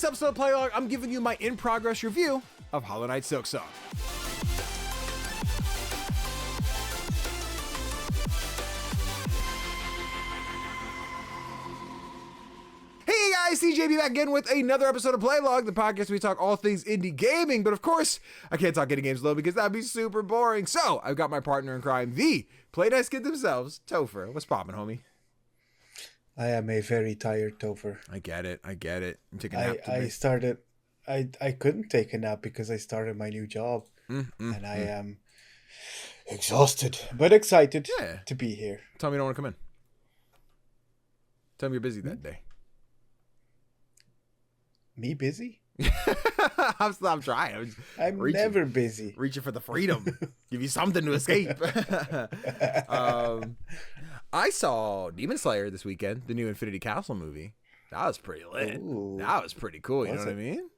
this episode of Playlog, I'm giving you my in-progress review of Hollow Knight Silksong. Hey guys, CJB back again with another episode of Playlog, the podcast where we talk all things indie gaming. But of course, I can't talk indie games low because that'd be super boring. So I've got my partner in crime, the Play Nice Kid themselves, Tofr. What's poppin', homie? I am a very tired Tofr. I get it. I'm taking a nap I couldn't take a nap because I started my new job. And I am exhausted, but excited to be here. Tell me you don't want to come in. Tell me you're busy that day. Me busy? I'm trying. I'm never busy. Reaching for the freedom. Give you something to escape. I saw Demon Slayer this weekend, the new Infinity Castle movie. That was pretty lit. Ooh. That was pretty cool. You know what I mean?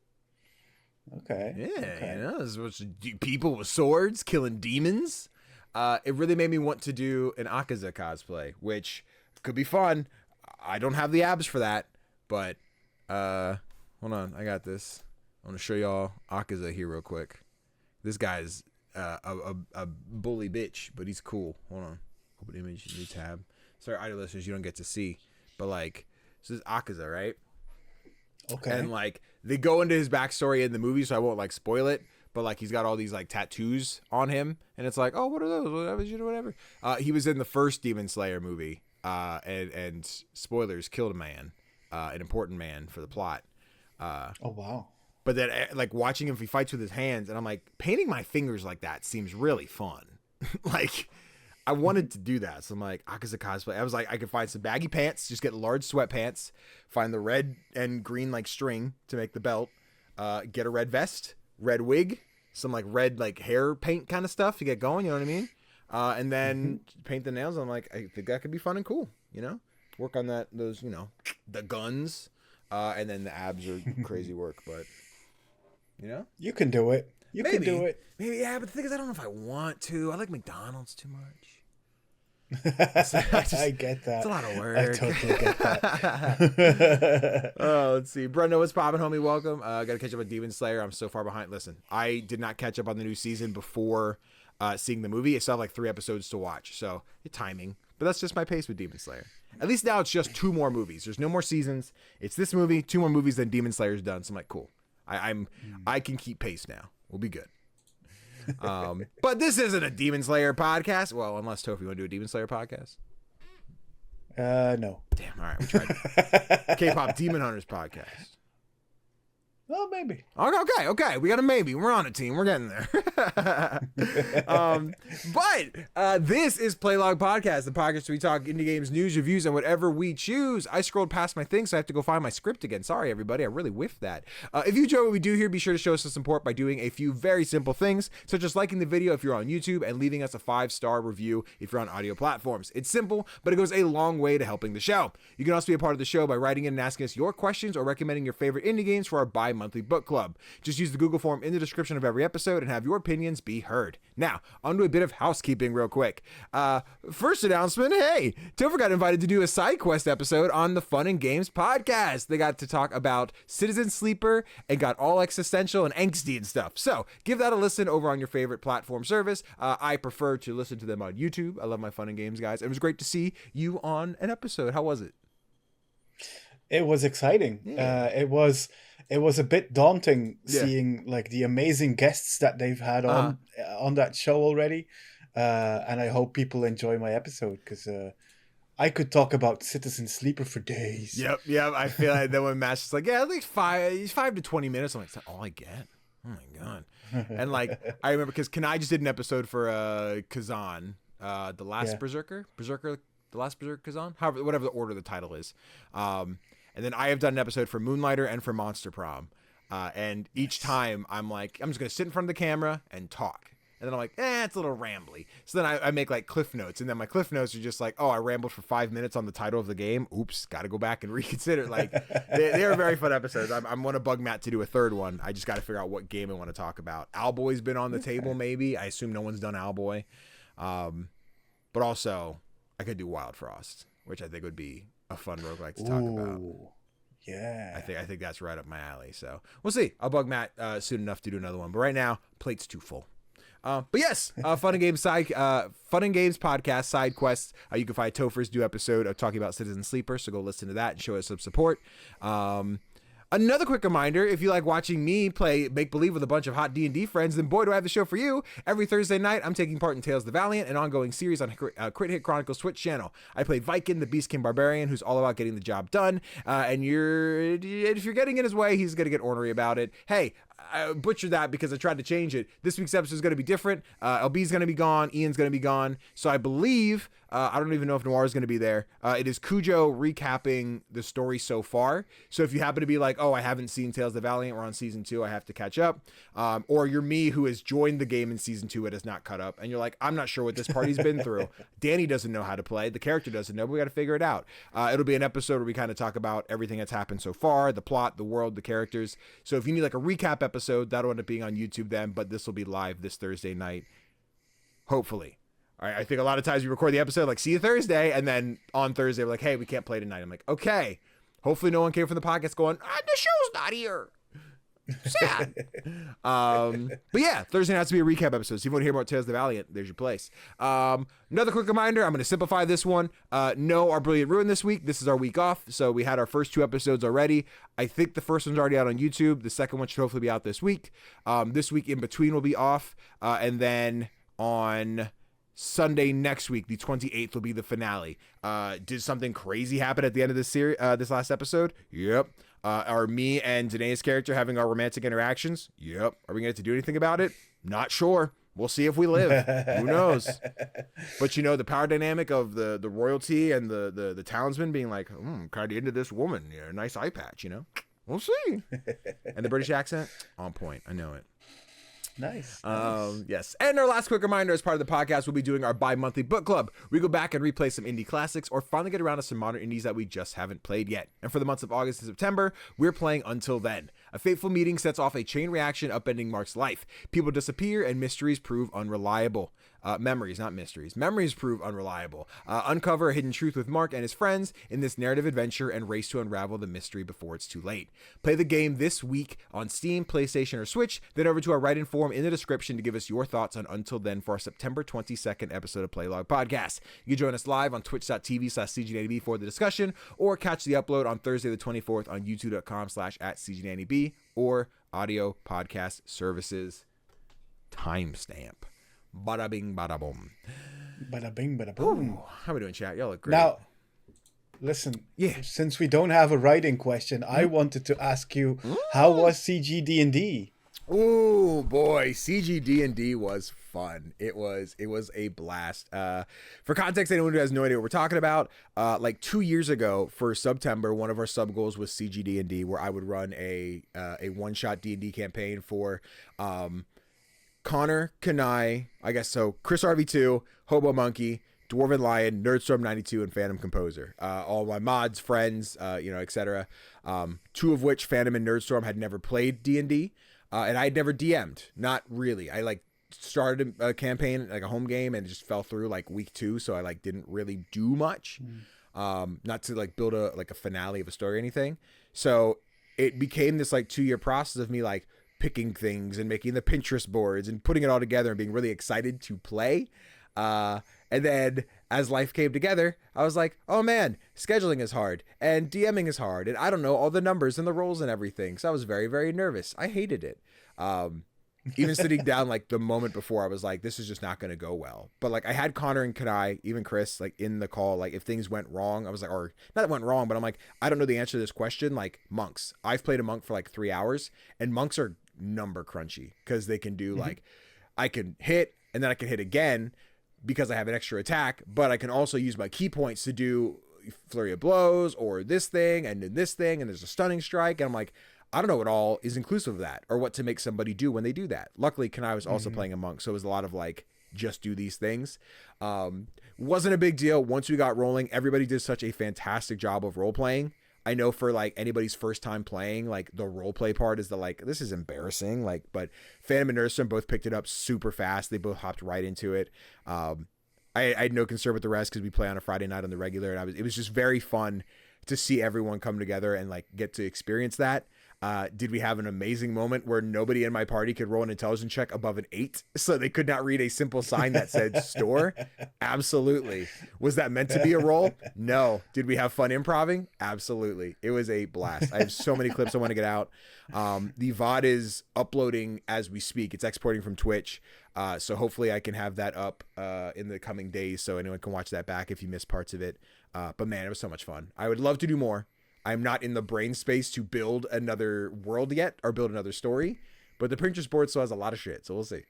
Okay. Yeah. Okay. You know, it was people with swords killing demons. It really made me want to do an Akaza cosplay, which could be fun. I don't have the abs for that, but hold on, I got this. I want to show y'all Akaza here real quick. This guy's a bully bitch, but he's cool. Hold on. Open image, new tab. Sorry, audio listeners, you don't get to see. But, like, so this is Akaza, right? Okay. And, like, they go into his backstory in the movie, so I won't, like, spoil it. But, like, he's got all these, like, tattoos on him. And it's like, oh, what are those? Whatever. He was in the first Demon Slayer movie. And spoilers, killed a man. An important man for the plot. Oh, wow. But then, like, watching him, he fights with his hands. And I'm like, painting my fingers like that seems really fun. Like... I wanted to do that, so I'm like, Akaza cosplay. I was like, I could find some baggy pants, just get large sweatpants, find the red and green like string to make the belt, get a red vest, red wig, some like red like hair paint kind of stuff to get going. You know what I mean? And then paint the nails. I'm like, I think that could be fun and cool. You know, work on those the guns, and then the abs are crazy work, but you know, you can do it. You can do it. Maybe, yeah, but the thing is, I don't know if I want to. I like McDonald's too much. I get that. It's a lot of work. I totally get that. Let's see. Brenda, what's poppin', homie? Welcome. Got to catch up on Demon Slayer. I'm so far behind. Listen, I did not catch up on the new season before seeing the movie. I still have like 3 episodes to watch, so timing. But that's just my pace with Demon Slayer. At least now it's just 2 more movies. There's no more seasons. It's this movie, 2 more movies, then Demon Slayer's done. So I'm like, cool. I can keep pace now. We'll be good. But this isn't a Demon Slayer podcast. Well, unless Tofr, you want to do a Demon Slayer podcast? No. Damn. All right, we tried. K-pop Demon Hunters podcast. Well, maybe. Okay. We got a maybe. We're on a team. We're getting there. But this is Playlog Podcast, the podcast where we talk indie games, news, reviews, and whatever we choose. I scrolled past my thing, so I have to go find my script again. Sorry, everybody. I really whiffed that. If you enjoy what we do here, be sure to show us some support by doing a few very simple things, such as liking the video if you're on YouTube and leaving us a 5-star review if you're on audio platforms. It's simple, but it goes a long way to helping the show. You can also be a part of the show by writing in and asking us your questions or recommending your favorite indie games for our bi-monthly book club. Just use the Google form in the description of every episode and have your opinions be heard. Now, on to a bit of housekeeping real quick. First announcement, hey, Tofr got invited to do a side quest episode on the Fun and Games podcast. They got to talk about Citizen Sleeper and got all existential and angsty and stuff. So give that a listen over on your favorite platform service. I prefer to listen to them on YouTube. I love my Fun and Games guys. It was great to see you on an episode. How was it? It was exciting. Yeah. It was a bit daunting seeing like the amazing guests that they've had on that show already. And I hope people enjoy my episode because I could talk about Citizen Sleeper for days. Yep. I feel like then when Matt's just like, yeah, at least 5 to 20 minutes. I'm like, is that all I get? Oh my God. And like, I remember because Kanai just did an episode for Kazan, The Last Berserker, The Last Berserker Kazan, however, whatever the order of the title is. And then I have done an episode for Moonlighter and for Monster Prom. And each time I'm like, I'm just going to sit in front of the camera and talk. And then I'm like, it's a little rambly. So then I make like cliff notes. And then my cliff notes are just like, oh, I rambled for 5 minets on the title of the game. Oops, got to go back and reconsider. Like, they are very fun episodes. I'm going to bug Matt to do a third one. I just got to figure out what game I want to talk about. Owlboy's been on the table, maybe. I assume no one's done Owlboy. But also, I could do Wild Frost, which I think would be a fun roguelike to talk about. Yeah. I think that's right up my alley. So we'll see. I'll bug Matt soon enough to do another one. But right now, plate's too full. But yes, Fun and Games podcast side quests. You can find Tofr's new episode of talking about Citizen Sleeper. So go listen to that and show us some support. Another quick reminder, if you like watching me play make-believe with a bunch of hot D&D friends, then boy, do I have the show for you. Every Thursday night, I'm taking part in Tales of the Valiant, an ongoing series on Crit Hit Chronicles Twitch channel. I play Viking, the Beast King Barbarian, who's all about getting the job done. And if you're getting in his way, he's going to get ornery about it. Hey, I butchered that because I tried to change it. This week's episode is going to be different. LB's going to be gone. Ian's going to be gone. So I believe, I don't even know if Noir is going to be there. It is Cujo recapping the story so far. So if you happen to be like, oh, I haven't seen Tales of the Valiant, we're on season 2, I have to catch up. Or you're me who has joined the game in season 2, it has not caught up. And you're like, I'm not sure what this party's been through. Danny doesn't know how to play. The character doesn't know, but we got to figure it out. It'll be an episode where we kind of talk about everything that's happened so far, the plot, the world, the characters. So if you need like a recap episode, that'll end up being on YouTube then, but this will be live this Thursday night, hopefully. All right, I think a lot of times we record the episode like, see you Thursday, and then on Thursday we're like, hey, we can't play tonight. I'm like, okay. Hopefully no one came from the podcast going, the show's not here. Sad. But yeah, Thursday night has to be a recap episode. So if you want to hear about Tales of the Valiant, there's your place. Another quick reminder, I'm going to simplify this one. No, our Brilliant Ruin this week. This is our week off. So we had our first 2 episodes already. I think the first one's already out on YouTube. The second one should hopefully be out this week. This week in between will be off. And then on Sunday next week, the 28th, will be the finale. Did something crazy happen at the end of this series, this last episode? Yep. Are me and Danae's character having our romantic interactions? Yep. Are we going to have to do anything about it? Not sure. We'll see if we live. Who knows? But you know, the power dynamic of the royalty and the townsman being like, kind of into this woman. Yeah, nice eye patch, you know? We'll see. And the British accent? On point. I know it. Nice. Yes. And our last quick reminder, as part of the podcast, we'll be doing our bi-monthly book club. We go back and replay some indie classics or finally get around to some modern indies that we just haven't played yet. And for the months of August and September, we're playing Until Then. A fateful meeting sets off a chain reaction upending Mark's life. People disappear and mysteries prove unreliable. Memories, not mysteries. Memories prove unreliable. Uncover a hidden truth with Mark and his friends in this narrative adventure and race to unravel the mystery before it's too late. Play the game this week on Steam, PlayStation, or Switch. Then over to our write-in form in the description to give us your thoughts on Until Then for our September 22nd episode of Playlog Podcast. You can join us live on twitch.tv/CGDannyB for the discussion, or catch the upload on Thursday the 24th on youtube.com/@CGDannyB or audio podcast services. Timestamp. Bada bing, bada boom. Bada bing, bada boom. How are we doing, chat? Y'all look great. Now, listen. Yeah. Since we don't have a writing question, I wanted to ask you, how was CGD&D? Oh boy, CGD&D was fun. It was a blast. For context, anyone who has no idea what we're talking about, like 2 years ago for September, one of our sub goals was CGD&D, where I would run a one-shot D&D campaign for Connor, Kanai, I guess so, Chris RV2, Hobo Monkey, Dwarven Lion, Nerdstorm 92, and Phantom Composer. All my mods, friends, etc. 2 of which, Phantom and Nerdstorm, had never played D&D, and I had never DM'd. Not really. I started a campaign, like a home game, and it just fell through like week 2, so I didn't really do much. Not to build a finale of a story or anything. So it became this 2-year process of me picking things and making the Pinterest boards and putting it all together and being really excited to play. And then as life came together, I was like, oh man, scheduling is hard and DMing is hard. And I don't know all the numbers and the roles and everything. So I was very, very nervous. I hated it. Even sitting down the moment before, I was like, this is just not going to go well. But I had Connor and Kanai, even Chris, in the call, if things went wrong, I was like, or not that it went wrong, but I'm like, I don't know the answer to this question. Monks. I've played a monk for 3 hours, and monks are number crunchy because they can do I can hit and then I can hit again because I have an extra attack, but I can also use my key points to do flurry of blows or this thing and then this thing, and there's a stunning strike, and I'm like, I don't know what all is inclusive of that or what to make somebody do when they do that. Luckily, Kanai was also playing a monk, so it was a lot of just do these things. Wasn't a big deal. Once we got rolling, everybody did such a fantastic job of role playing. I know for anybody's first time playing, the role play part is this is embarrassing. But Phantom and Nerdstorm both picked it up super fast. They both hopped right into it. I had no concern with the rest because we play on a Friday night on the regular, and it was just very fun to see everyone come together and like get to experience that. Did we have an amazing moment where nobody in my party could roll an intelligence check above an 8, so they could not read a simple sign that said store? Absolutely. Was that meant to be a roll? No. Did we have fun improving? Absolutely. It was a blast. I have so many clips I want to get out. The VOD is uploading as we speak. It's exporting from Twitch. So hopefully I can have that up in the coming days so anyone can watch that back if you missed parts of it. But man, it was so much fun. I would love to do more. I'm not in the brain space to build another world yet or build another story, but the Pinterest board still has a lot of shit, so we'll see.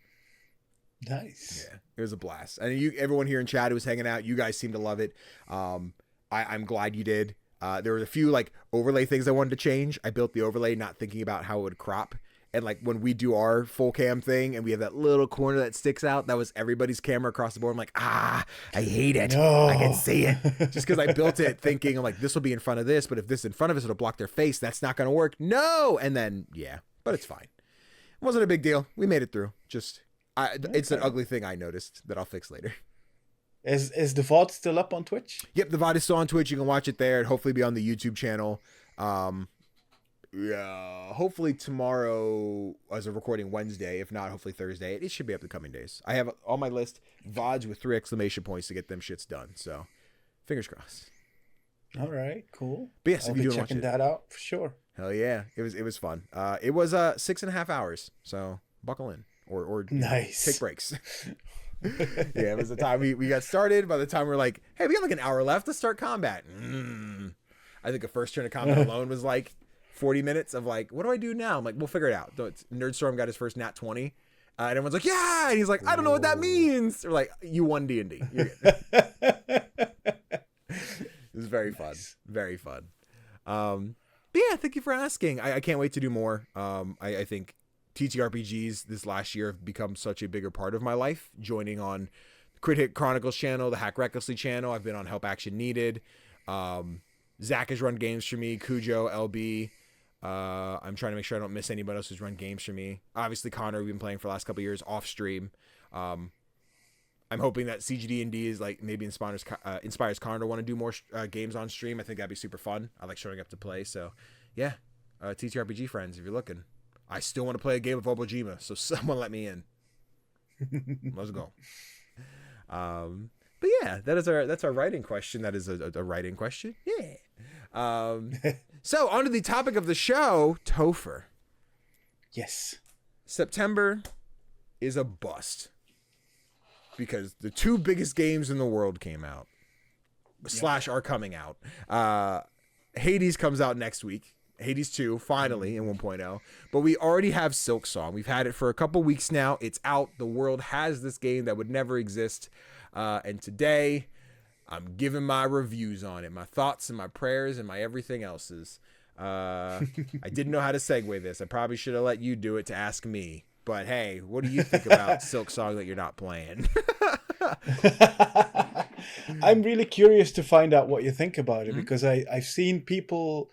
Nice. Yeah, it was a blast. And everyone here in chat who was hanging out, you guys seem to love it. I'm glad you did. There were a few like overlay things I wanted to change. I built the overlay not thinking about how it would crop. And like when we do our full cam thing and we have that little corner that sticks out, that was everybody's camera across the board. I'm like, I hate it. No. I can see it. Just because I built it thinking I'm like, this will be in front of this, but if this is in front of us, it'll block their face. That's not going to work. No. And then, yeah, but it's fine. It wasn't a big deal. We made it through. Just, it's an ugly thing I noticed that I'll fix later. Is the VOD still up on Twitch? Yep, the VOD is still on Twitch. You can watch it there and hopefully be on the YouTube channel. Yeah, hopefully tomorrow as a recording Wednesday. If not, hopefully Thursday. It should be up the coming days. I have on my list VODs with 3 exclamation points to get them shits done. So fingers crossed. All right, cool. But yes, I'll be checking that out for sure. Hell yeah, it was fun. It was 6.5 hours. So buckle in or nice. Take breaks. Yeah, it was the time we got started. By the time we're like, hey, we got like an hour left. Let's start combat. I think the first turn of combat alone was like 40 minutes of like, what do I do now? I'm like, we'll figure it out. Nerdstorm got his first nat 20. And everyone's like, yeah. And he's like, I don't know what that means. We're like, you won D&D. You're good. It was very fun. Very fun. But yeah, thank you for asking. I can't wait to do more. I think TTRPGs this last year have become such a bigger part of my life. Joining on Crit Hit Chronicles channel, the Hack Recklessly channel. I've been on Help Action Needed. Zach has run games for me. Cujo, LB. I'm trying to make sure I don't miss anybody else who's run games for me. Obviously, Connor, we've been playing for the last couple of years off stream. I'm hoping that CGD&D is like maybe inspires Connor to want to do more games on stream. I think that'd be super fun. I like showing up to play. So yeah, TTRPG friends, if you're looking, I still want to play a game of Obojima. So someone let me in. Let's go. But yeah, that's our writing question. That is a writing question. Yeah. So on to the topic of the show, Tofr. Yes. September is a bust because the 2 biggest games in the world came out / are coming out. Hades comes out next week. Hades 2 finally in 1.0, but we already have Silksong. We've had it for a couple weeks now. It's out. The world has this game that would never exist. And today I'm giving my reviews on it, my thoughts and my prayers and my everything else's. I didn't know how to segue this. I probably should have let you do it to ask me. But hey, what do you think about Silksong that you're not playing? I'm really curious to find out what you think about it because I've seen people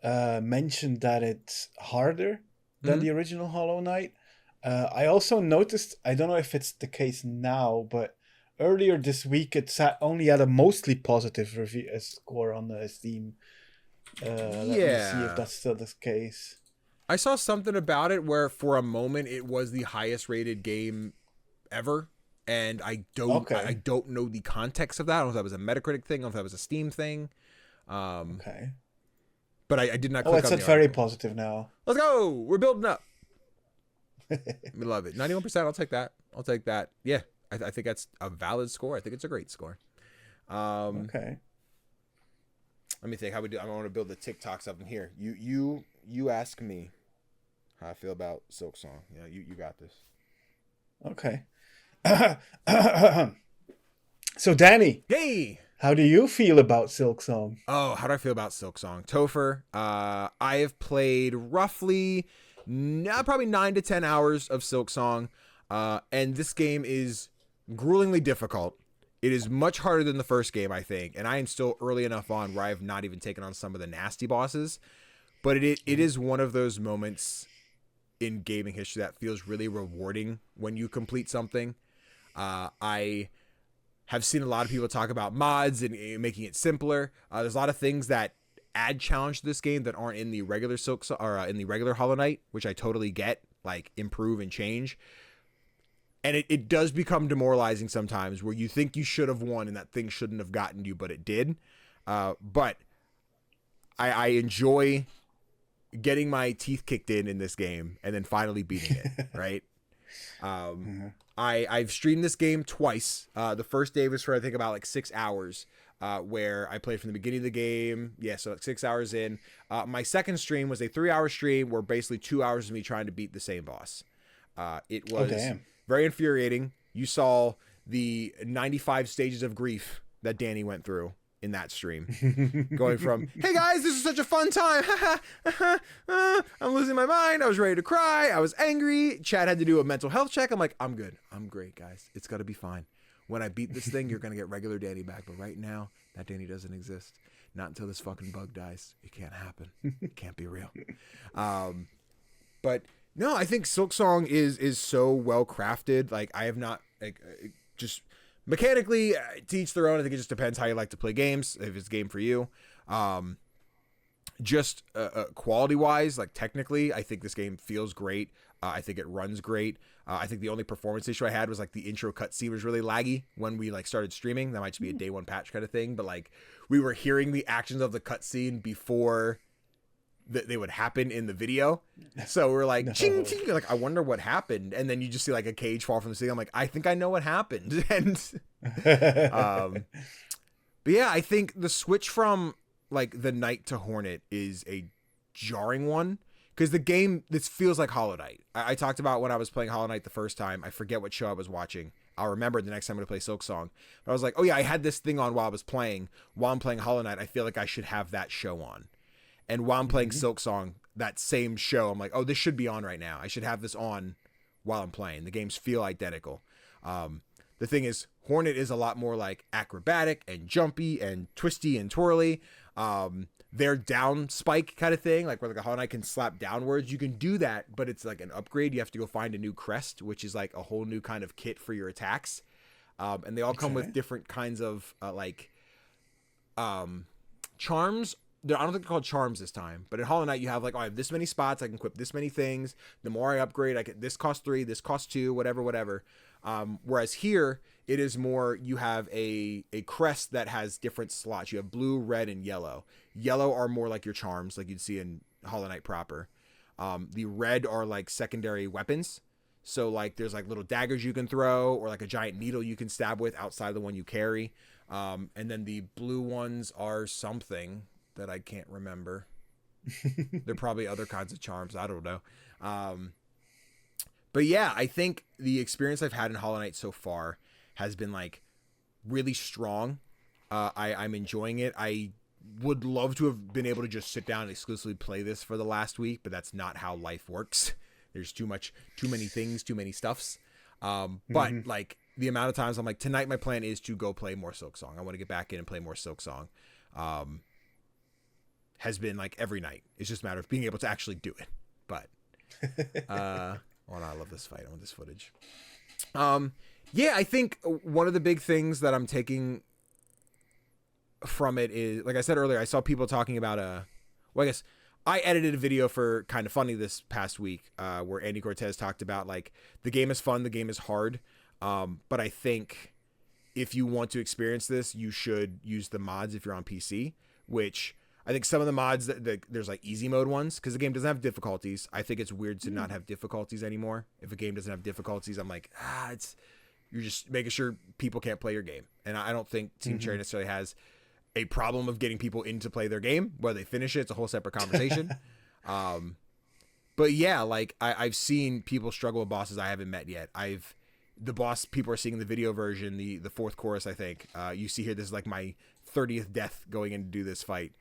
mention that it's harder than the original Hollow Knight. I also noticed, I don't know if it's the case now, but earlier this week it only had a mostly positive review score on the Steam. Let me see if that's still the case. I saw something about it where for a moment it was the highest rated game ever, and I don't know the context of that. I don't know if that was a Metacritic thing, I don't know if that was a Steam thing. Okay. But I did not click on the it's very positive now. Let's go! We're building up. We love it. 91%, I'll take that. Yeah, I think that's a valid score. I think it's a great score. Okay. Let me think how we do. I want to build the TikToks up in here. You ask me how I feel about Silksong. Yeah, you got this. Okay. So Danny. Hey. How do you feel about Silksong? Oh, how do I feel about Silksong? Tofr. I have played roughly probably 9 to 10 hours of Silksong. And this game is gruelingly difficult. It is much harder than the first game, I think. And I am still early enough on where I have not even taken on some of the nasty bosses. But it is one of those moments in gaming history that feels really rewarding when you complete something. I have seen a lot of people talk about mods and making it simpler. There's a lot of things that add challenge to this game that aren't in the regular in the regular Hollow Knight, which I totally get, like improve and change. And it does become demoralizing sometimes where you think you should have won and that thing shouldn't have gotten you, but it did. But I enjoy getting my teeth kicked in this game and then finally beating it, right? I've streamed this game twice. The first day was for I think about like 6 hours, where I played from the beginning of the game. Yeah, so like 6 hours in. My second stream was a 3-hour stream where basically 2 hours of me trying to beat the same boss. It was very infuriating. You saw the 95 stages of grief that Danny went through in that stream, going from, hey guys, this is such a fun time. I'm losing my mind. I was ready to cry. I was angry. Chad had to do a mental health check. I'm like, I'm good. I'm great, guys. It's got to be fine. When I beat this thing, you're going to get regular Danny back. But right now, that Danny doesn't exist. Not until this fucking bug dies. It can't happen. It can't be real. But no, I think Silksong is so well crafted. Like, I have not, like, just mechanically, to each their own. I think it just depends how you like to play games, if it's a game for you. Just quality wise, like technically, I think this game feels great. I think it runs great. I think the only performance issue I had was like the intro cutscene was really laggy when we like started streaming. That might just be a day one patch kind of thing, but like we were hearing the actions of the cutscene before they would happen in the video. So we're like, ching, ching, like, I wonder what happened. And then you just see like a cage fall from the ceiling. I'm like, I think I know what happened. And, but yeah, I think the switch from like the Knight to Hornet is a jarring one. Because the game, this feels like Hollow Knight. I talked about when I was playing Hollow Knight the first time. I forget what show I was watching. I'll remember the next time I'm going to play Silksong. But I was like, oh yeah, I had this thing on while I was playing. While I'm playing Hollow Knight, I feel like I should have that show on. And while I'm playing Silksong, that same show, I'm like, oh, this should be on right now. I should have this on while I'm playing. The games feel identical. The thing is, Hornet is a lot more like acrobatic and jumpy and twisty and twirly. Their down spike kind of thing, like where like a Hollow Knight can slap downwards. You can do that, but it's like an upgrade. You have to go find a new crest, which is like a whole new kind of kit for your attacks. And they all come with different kinds of charms. I don't think they're called charms this time, but in Hollow Knight you have like, oh, I have this many spots, I can equip this many things. The more I upgrade, I get this costs 3, this costs 2, whatever. Whereas here it is more, you have a crest that has different slots. You have blue, red, and yellow. Yellow are more like your charms, like you'd see in Hollow Knight proper. The red are like secondary weapons. So like there's like little daggers you can throw, or like a giant needle you can stab with outside the one you carry. And then the blue ones are something that I can't remember. They're probably other kinds of charms. I don't know. But yeah, I think the experience I've had in Hollow Knight so far has been like really strong. I'm enjoying it. I would love to have been able to just sit down and exclusively play this for the last week, but that's not how life works. There's too many things, too many stuffs. But like the amount of times I'm like, tonight my plan is to go play more Silksong. I want to get back in and play more Silksong. Has been like every night. It's just a matter of being able to actually do it. But oh no, I love this fight. I want this footage. Yeah, I think one of the big things that I'm taking from it is, like I said earlier, I saw people talking about well, I guess I edited a video for Kind of Funny this past week, where Andy Cortez talked about like the game is fun, the game is hard. But I think if you want to experience this, you should use the mods if you're on PC, which I think some of the mods that there's like easy mode ones, because the game doesn't have difficulties. I think it's weird to not have difficulties anymore. If a game doesn't have difficulties, I'm like, you're just making sure people can't play your game. And I don't think Team Cherry necessarily has a problem of getting people in to play their game. Whether they finish it, it's a whole separate conversation. But yeah, like I've seen people struggle with bosses I haven't met yet. The boss people are seeing in the video version, the fourth chorus, I think. You see here, this is like my 30th death going in to do this fight.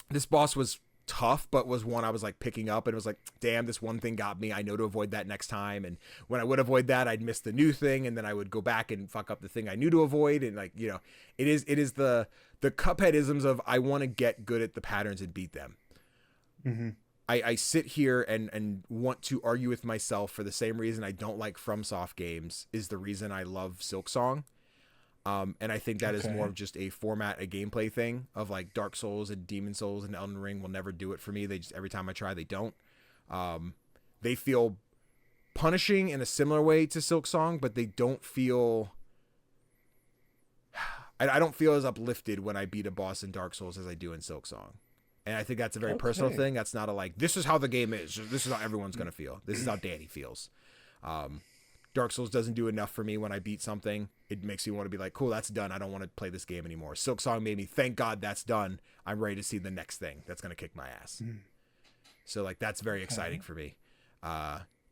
This boss was tough, but was one I was like picking up, and it was like, damn, this one thing got me. I know to avoid that next time. And when I would avoid that, I'd miss the new thing, and then I would go back and fuck up the thing I knew to avoid. And like, you know, it is the Cuphead-isms of I want to get good at the patterns and beat them. I sit here and want to argue with myself for the same reason I don't like FromSoft games is the reason I love Silksong. And I think that is more of just a format, a gameplay thing of like Dark Souls and Demon Souls and Elden Ring will never do it for me. They just, every time I try, they don't. They feel punishing in a similar way to Silksong, but they don't feel... I don't feel as uplifted when I beat a boss in Dark Souls as I do in Silksong. And I think that's a very personal thing. That's not a like, this is how the game is. This is how everyone's going to feel. This is how Danny feels. Dark Souls doesn't do enough for me when I beat something. It makes me want to be like, cool, that's done. I don't want to play this game anymore. Silksong made me, thank God that's done. I'm ready to see the next thing that's going to kick my ass. So like, that's very exciting for me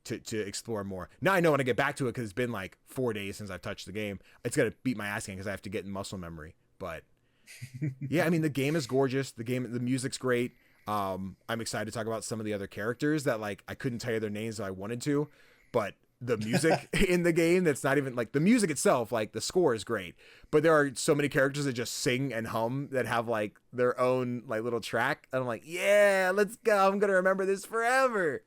to explore more. Now I know when I get back to it, because it's been like 4 days since I've touched the game, it's going to beat my ass again because I have to get in muscle memory. But yeah, I mean, the game is gorgeous. The music's great. I'm excited to talk about some of the other characters that like I couldn't tell you their names if I wanted to, but the music in the game, that's not even like the music itself, like the score is great, but there are so many characters that just sing and hum that have like their own like little track, and I'm like, yeah, let's go. I'm gonna remember this forever.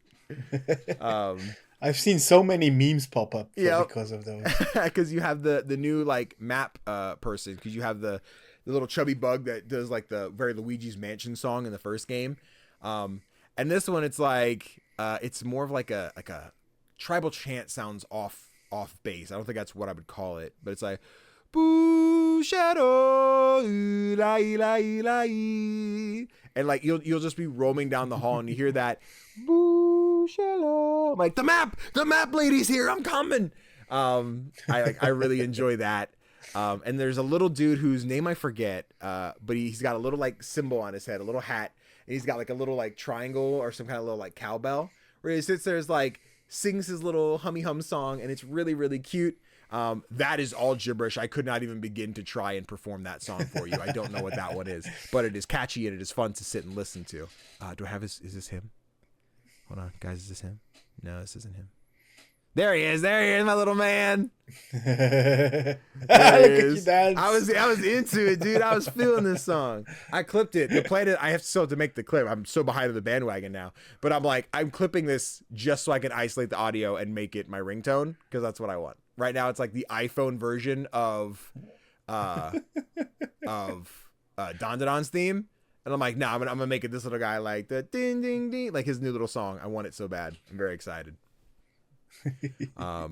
I've seen so many memes pop up because of those. Because you have the new like map person, because you have the little chubby bug that does like the very Luigi's Mansion song in the first game, and this one it's like it's more of like a tribal chant, sounds off base. I don't think that's what I would call it, but it's like boo shadow la la la, and like you'll just be roaming down the hall and you hear that boo shadow, like the map lady's here, I'm coming. I really enjoy that. And there's a little dude whose name I forget, but he's got a little like symbol on his head, a little hat, and he's got like a little like triangle or some kind of little like cowbell where he sits there, is like sings his little hummy hum song, and it's really, really cute. That is all gibberish. I could not even begin to try and perform that song for you. I don't know what that one is, but it is catchy and it is fun to sit and listen to. Do I have is this him? Hold on, guys, is this him? No, this isn't him. There he is, my little man. Look at you dance. I was into it, dude. I was feeling this song. I clipped it. The plan, I have to make the clip. I'm so behind on the bandwagon now. But I'm like, I'm clipping this just so I can isolate the audio and make it my ringtone, because that's what I want. Right now, it's like the iPhone version of Don theme. And I'm like, nah, I'm gonna make it this little guy like the ding ding ding, like his new little song. I want it so bad. I'm very excited. But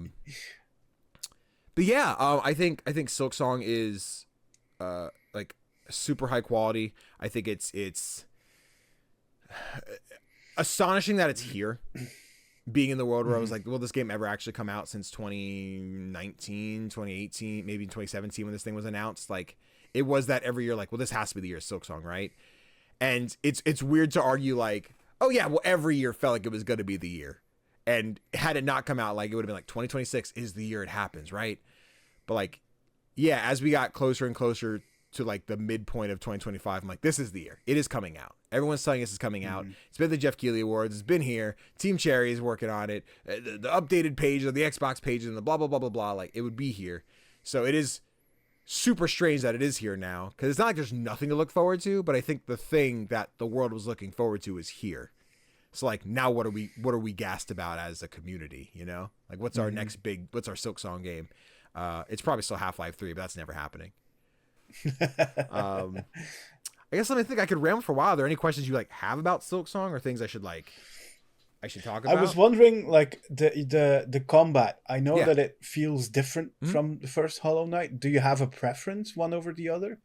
yeah, I think Silksong is like super high quality. I think it's astonishing that it's here, being in the world where I was like, will this game ever actually come out since 2019, 2018, maybe 2017 when this thing was announced? Like, it was that every year, like, well, this has to be the year of Silksong, right? And it's weird to argue like, oh yeah, well, every year felt like it was going to be the year. And had it not come out, like, it would have been like 2026 is the year it happens, right? But like, yeah, as we got closer and closer to like the midpoint of 2025, I'm like, this is the year. It is coming out. Everyone's telling us it's coming out. It's been the Jeff Keighley Awards. It's been here. Team Cherry is working on it. The updated page of the Xbox page and the blah, blah, blah, blah, blah. Like, it would be here. So it is super strange that it is here now, because it's not like there's nothing to look forward to, but I think the thing that the world was looking forward to is here. So like, now what are we gassed about as a community, you know? Like, what's our next what's our Silksong game? It's probably still Half-Life 3, but that's never happening. I guess let me think. I could ramble for a while. Are there any questions you like have about Silksong, or things I should talk about? I was wondering, like, the combat. I know that it feels different from the first Hollow Knight. Do you have a preference, one over the other?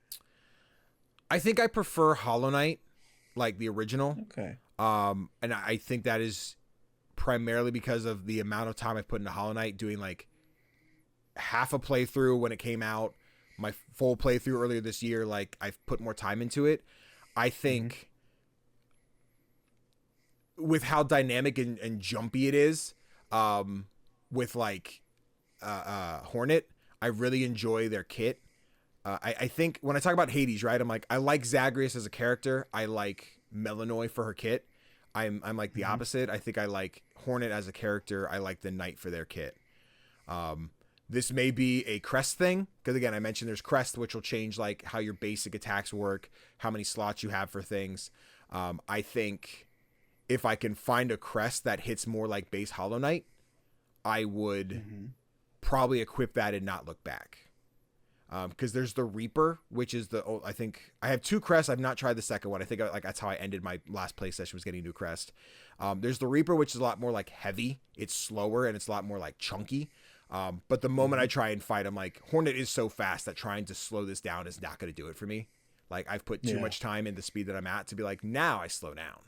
I think I prefer Hollow Knight, like the original. Okay. And I think that is primarily because of the amount of time I've put into Hollow Knight, doing like half a playthrough when it came out, my full playthrough earlier this year. Like, I've put more time into it. I think with how dynamic and jumpy it is, with like Hornet, I really enjoy their kit. I think when I talk about Hades, right, I'm like, I like Zagreus as a character. I like Melanoy for her kit. I'm like the opposite. I think I like Hornet as a character. I like the Knight for their kit. This may be a crest thing, because again, I mentioned there's crest, which will change like how your basic attacks work, how many slots you have for things. I think if I can find a crest that hits more like base Hollow Knight, I would probably equip that and not look back. Because there's the Reaper, which is I think I have 2 crests. I've not tried the second one. I think like that's how I ended my last play session, was getting a new crest. There's the Reaper, which is a lot more like heavy. It's slower and it's a lot more like chunky. But the moment I try and fight, I'm like, Hornet is so fast that trying to slow this down is not going to do it for me. Like, I've put too much time in the speed that I'm at to be like, now I slow down.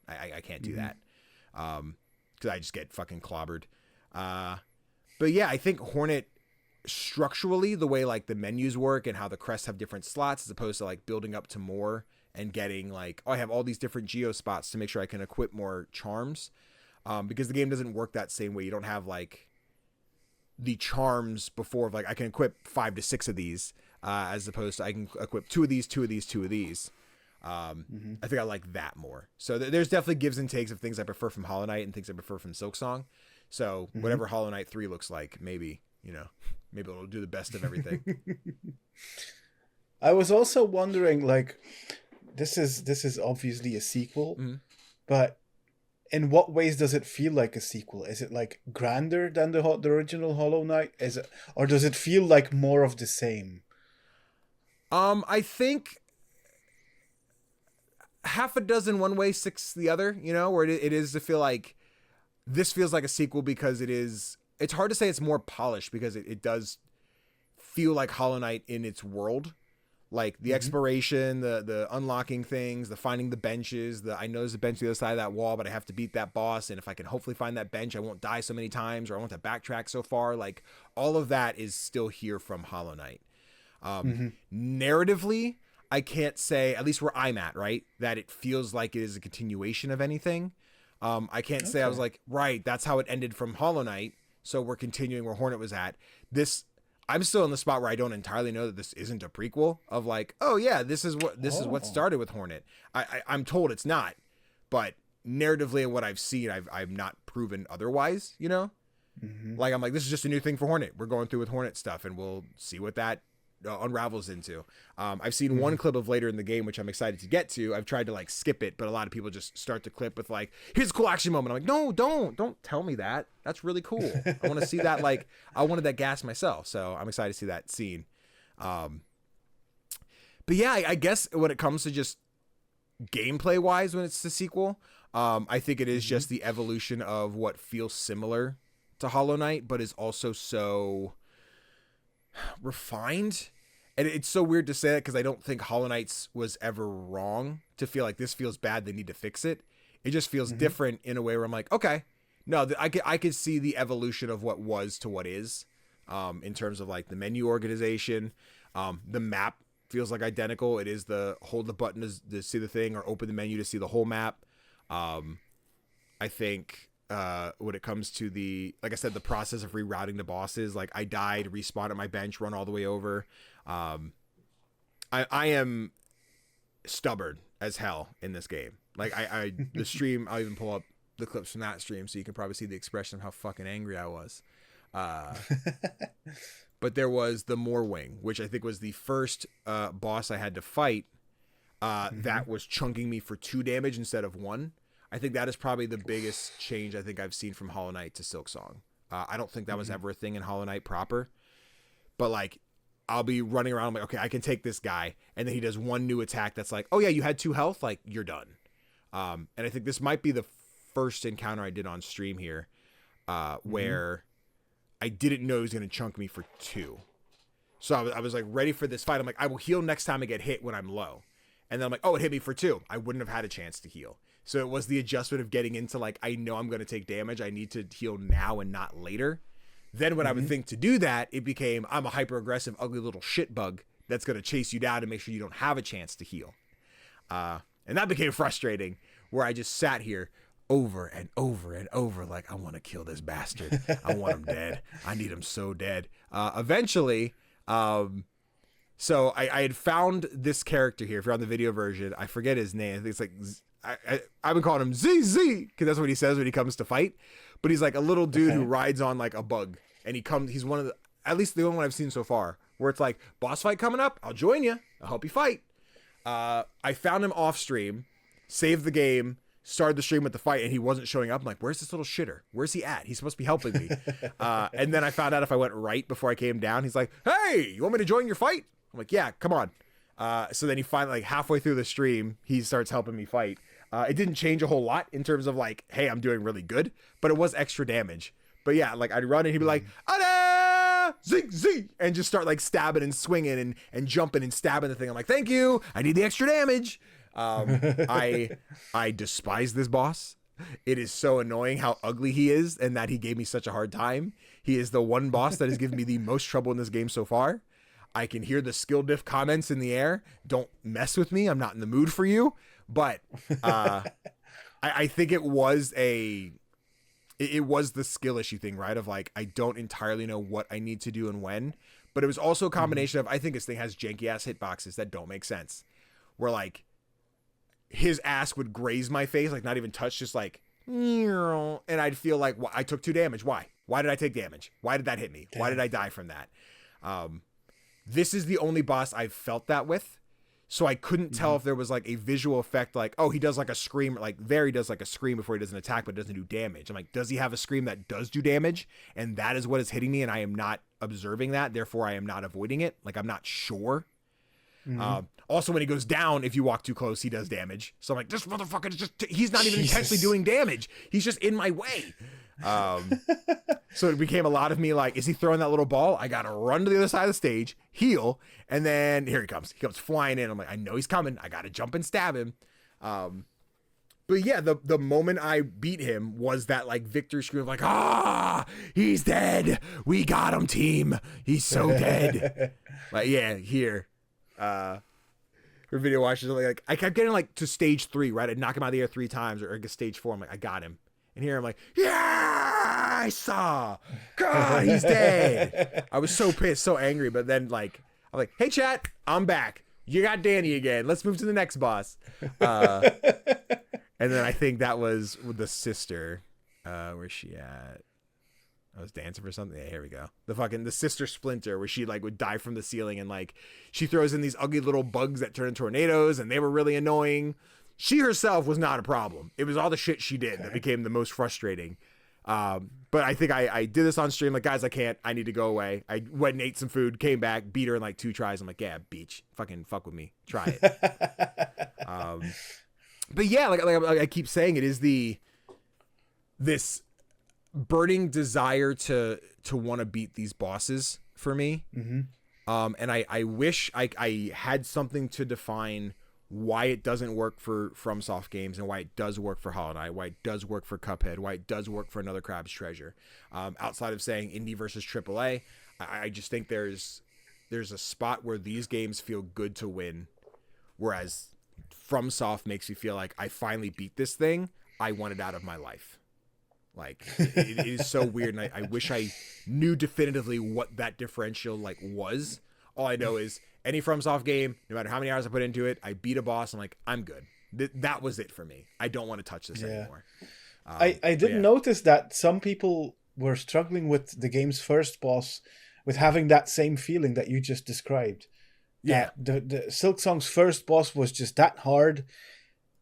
I can't do that. Because I just get fucking clobbered. But yeah, I think Hornet, structurally, the way like the menus work and how the crests have different slots, as opposed to like building up to more and getting like, oh, I have all these different geo spots to make sure I can equip more charms. Because the game doesn't work that same way. You don't have like the charms before of like, I can equip 5 to 6 of these, as opposed to I can equip 2 of these, 2 of these, 2 of these. I think I like that more. So there's definitely gives and takes of things I prefer from Hollow Knight and things I prefer from Silksong. So whatever Hollow Knight 3 looks like, maybe it'll do the best of everything. I was also wondering, like, this is obviously a sequel, but in what ways does it feel like a sequel? Is it like grander than the original Hollow Knight? Is it, or does it feel like more of the same? I think half a dozen one way, 6 the other. Where it is to feel like this feels like a sequel because it's hard to say it's more polished because it does feel like Hollow Knight in its world. Like the exploration, the unlocking things, the finding the benches, I know there's a bench on the other side of that wall, but I have to beat that boss. And if I can hopefully find that bench, I won't die so many times, or I won't have to backtrack so far. Like all of that is still here from Hollow Knight. Narratively, I can't say, at least where I'm at, right, that it feels like it is a continuation of anything. I can't say I was like, right, that's how it ended from Hollow Knight, so we're continuing where Hornet was at. I'm still in the spot where I don't entirely know that this isn't a prequel of like, oh yeah, this is what started with Hornet. I'm told it's not, but narratively and what I've seen, I've not proven otherwise, Like I'm like, this is just a new thing for Hornet. We're going through with Hornet stuff and we'll see what that unravels into. I've seen one clip of later in the game, which I'm excited to get to. I've tried to like skip it, but a lot of people just start the clip with like, here's a cool action moment. I'm like, no, don't tell me that. That's really cool. I want to see that. Like I wanted that gas myself. So I'm excited to see that scene. But yeah, I guess when it comes to just gameplay wise, when it's the sequel, I think it is just the evolution of what feels similar to Hollow Knight, but is also so refined. And it's so weird to say that because I don't think Hollow Knight's was ever wrong to feel like this feels bad, they need to fix it. It just feels different in a way where I'm like, okay, no, I could see the evolution of what was to what is, in terms of like the menu organization. The map feels like identical. It is the hold the button to see the thing or open the menu to see the whole map. I think when it comes to like I said, the process of rerouting the bosses, like I died, respawn at my bench, run all the way over. I am stubborn as hell in this game. Like the stream, I'll even pull up the clips from that stream so you can probably see the expression of how fucking angry I was. But there was the Moorwing, which I think was the first boss I had to fight that was chunking me for 2 damage instead of 1. I think that is probably the biggest change I think I've seen from Hollow Knight to Silksong. I don't think that was ever a thing in Hollow Knight proper. But like, I'll be running around, I'm like, okay, I can take this guy. And then he does one new attack that's like, oh yeah, you had 2 health, like you're done. And I think this might be the first encounter I did on stream here, where I didn't know he was going to chunk me for 2. So I was like ready for this fight. I'm like, I will heal next time I get hit when I'm low. And then I'm like, oh, it hit me for 2. I wouldn't have had a chance to heal. So it was the adjustment of getting into like, I know I'm going to take damage. I need to heal now and not later. Then when I would think to do that, it became, I'm a hyper aggressive, ugly little shit bug that's going to chase you down and make sure you don't have a chance to heal. And that became frustrating, where I just sat here over and over and over. Like, I want to kill this bastard. I want him dead. I need him so dead. Eventually, so I had found this character here. If you're on the video version, I forget his name. I think it's like, I've been calling him ZZ because that's what he says when he comes to fight. But he's like a little dude who rides on like a bug, and he's one of the, at least the only one I've seen so far, where it's like, boss fight coming up, I'll join you, I'll help you fight. I found him off stream, saved the game, started the stream with the fight and he wasn't showing up. I'm like, where's this little shitter? Where's he at? He's supposed to be helping me. And then I found out if I went right before I came down, he's like, hey, you want me to join your fight? I'm like, yeah, come on. So then he finally, like halfway through the stream, he starts helping me fight. It didn't change a whole lot in terms of like, hey, I'm doing really good, but it was extra damage. But yeah, like I'd run and he'd be like, Ada! Zing, zing! And just start like stabbing and swinging and jumping and stabbing the thing. I'm like, thank you. I need the extra damage. I despise this boss. It is so annoying how ugly he is and that he gave me such a hard time. He is the one boss that has given me the most trouble in this game so far. I can hear the skill diff comments in the air. Don't mess with me. I'm not in the mood for you. But I think it was the skill issue thing, right? Of like, I don't entirely know what I need to do and when. But it was also a combination of, I think this thing has janky ass hitboxes that don't make sense. Where like, his ass would graze my face, like not even touch, just like, and I'd feel like, well, I took 2 damage. Why? Why did I take damage? Why did that hit me? Why did I die from that? This is the only boss I've felt that with. So I couldn't tell if there was like a visual effect, like, oh, he does like a scream, like Very does like a scream before he does an attack, but doesn't do damage. I'm like, does he have a scream that does do damage? And that is what is hitting me. And I am not observing that. Therefore I am not avoiding it. Like, I'm not sure. Also, when he goes down, if you walk too close, he does damage. So I'm like, this motherfucker is just, he's not even intentionally doing damage. He's just in my way. So it became a lot of me like, is he throwing that little ball? I gotta run to the other side of the stage, heal, and then here he comes. He comes flying in. I'm like, I know he's coming. I gotta jump and stab him. But yeah, the moment I beat him was that like victory scream of like, he's dead. We got him, team. He's so dead. Like, yeah, here. For video watchers, like I kept getting like to stage 3, right? I'd knock him out of the air 3 times, or stage 4. I'm like, I got him. And here I'm like, yeah, I saw. God, he's dead. I was so pissed, so angry. But then like, I'm like, hey chat, I'm back. You got Danny again. Let's move to the next boss. And then I think that was with the sister. Where's she at? I was dancing for something. Yeah, here we go. The sister Splinter, where she like would dive from the ceiling and like she throws in these ugly little bugs that turn into tornadoes, and they were really annoying. She herself was not a problem. It was all the shit she did that became the most frustrating. But I think I did this on stream. Like, guys, I can't. I need to go away. I went and ate some food, came back, beat her in like 2 tries. I'm like, yeah, beach. Fucking fuck with me. Try it. But yeah, like I keep saying, it is this burning desire to want to beat these bosses for me. And I wish I had something to define why it doesn't work for FromSoft games and why it does work for Hollow Knight, why it does work for Cuphead, why it does work for Another Crab's Treasure. Outside of saying indie versus AAA, I just think there's a spot where these games feel good to win, whereas FromSoft makes me feel like I finally beat this thing. I want it out of my life. Like, it is so weird, and I wish I knew definitively what that differential like was. All I know is any FromSoft game, no matter how many hours I put into it, I beat a boss, I'm like, I'm good. That was it for me. I don't want to touch this anymore. I did notice that some people were struggling with the game's first boss, with having that same feeling that you just described. Yeah. The Silksong's first boss was just that hard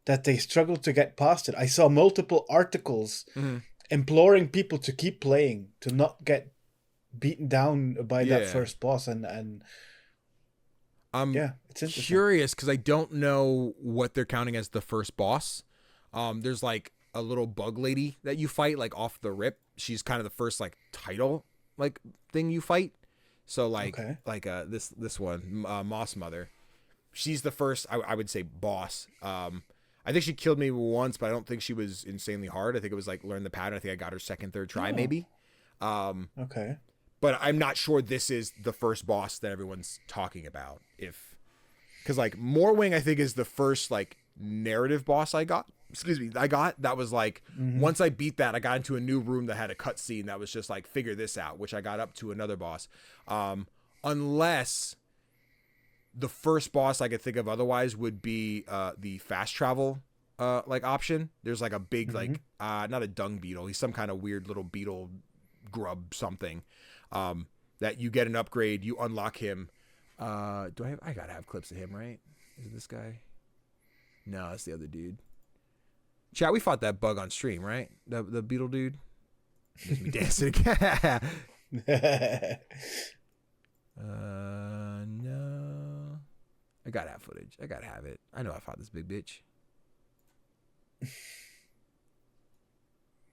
that they struggled to get past it. I saw multiple articles imploring people to keep playing, to not get beaten down by that first boss, and I'm it's interesting. Curious because I don't know what they're counting as the first boss. There's like a little bug lady that you fight like off the rip. She's kind of the first like title like thing you fight. So like this one, Moss Mother, she's the first I would say boss. I think she killed me once, but I don't think she was insanely hard. I think it was like learn the pattern. I think I got her second, third try maybe. But I'm not sure this is the first boss that everyone's talking about. Because like Morwing, I think is the first like narrative boss I got. That was like once I beat that, I got into a new room that had a cutscene that was just like figure this out, which I got up to another boss. Unless the first boss I could think of otherwise would be the fast travel like option. There's like a big like not a dung beetle. He's some kind of weird little beetle grub something. That you get an upgrade, you unlock him. I gotta have clips of him, right? Is it this guy? No, it's the other dude. Chat, we fought that bug on stream, right? The beetle dude. Makes me dancing again. No. I gotta have footage. I gotta have it. I know I fought this big bitch.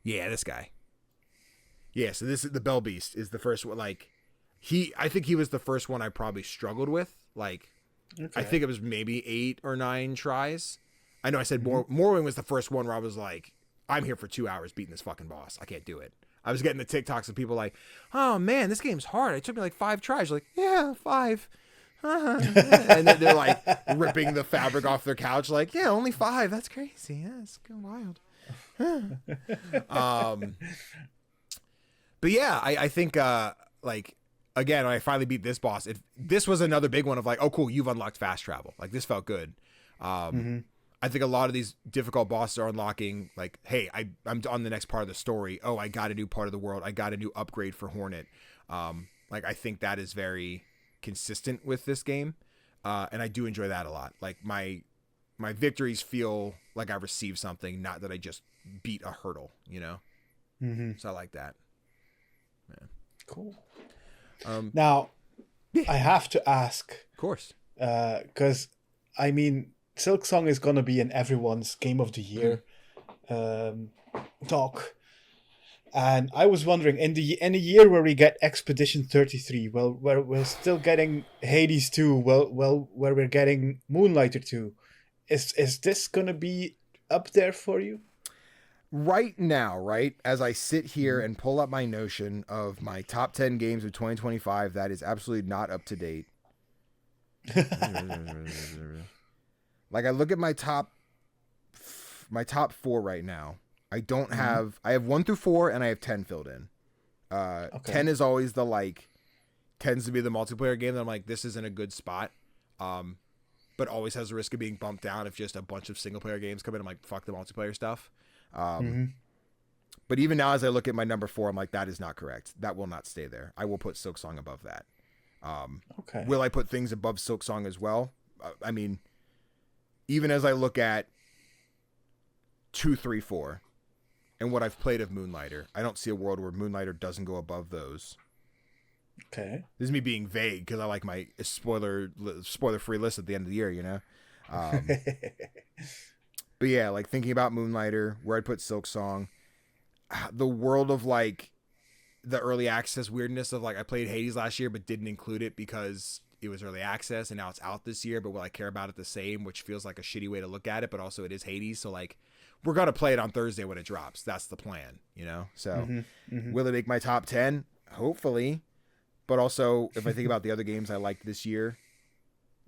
Yeah, this guy. Yeah, so this is the Bell Beast is the first one. Like, I think he was the first one I probably struggled with. Like, I think it was maybe 8 or 9 tries. I know I said Morrowind was the first one where I was like, I'm here for 2 hours beating this fucking boss. I can't do it. I was getting the TikToks of people like, oh man, this game's hard. It took me like 5 tries. Like, yeah, 5. And then they're like ripping the fabric off their couch. Like, yeah, only 5. That's crazy. Yeah, it's going wild. But yeah, I think like, again, when I finally beat this boss, this was another big one of like, oh cool, you've unlocked fast travel. Like, this felt good. I think a lot of these difficult bosses are unlocking like, hey, I'm on the next part of the story. Oh, I got a new part of the world. I got a new upgrade for Hornet. Like, I think that is very consistent with this game. And I do enjoy that a lot. Like, my victories feel like I received something, not that I just beat a hurdle, you know? So I like that. Yeah. Cool. Now, I have to ask. Of course. Because, I mean, Silksong is going to be in everyone's Game of the Year talk. And I was wondering, in a year where we get Expedition 33, well, where we're still getting Hades 2, well, where we're getting Moonlighter 2, is this going to be up there for you? Right now, right, as I sit here and pull up my Notion of my top 10 games of 2025, that is absolutely not up to date. Like, I look at my top 4 right now. I don't have, I have 1 through 4 and I have 10 filled in. 10 is always the, like, tends to be the multiplayer game that I'm like, this isn't a good spot. But always has the risk of being bumped down if just a bunch of single player games come in. I'm like, fuck the multiplayer stuff. But even now, as I look at my number 4, I'm like, that is not correct. That will not stay there. I will put Silksong above that. Will I put things above Silksong as well? I mean, even as I look at 2, 3, 4, and what I've played of Moonlighter, I don't see a world where Moonlighter doesn't go above those. Okay. This is me being vague because I like my spoiler-free list at the end of the year, you know? But yeah, like, thinking about Moonlighter, where I'd put Silksong, the world of, like, the early access weirdness of, like, I played Hades last year but didn't include it because it was early access and now it's out this year, but will I care about it the same, which feels like a shitty way to look at it, but also it is Hades, so, like, we're going to play it on Thursday when it drops. That's the plan, you know? So, will it make my top 10? Hopefully. But also, if I think about the other games I liked this year,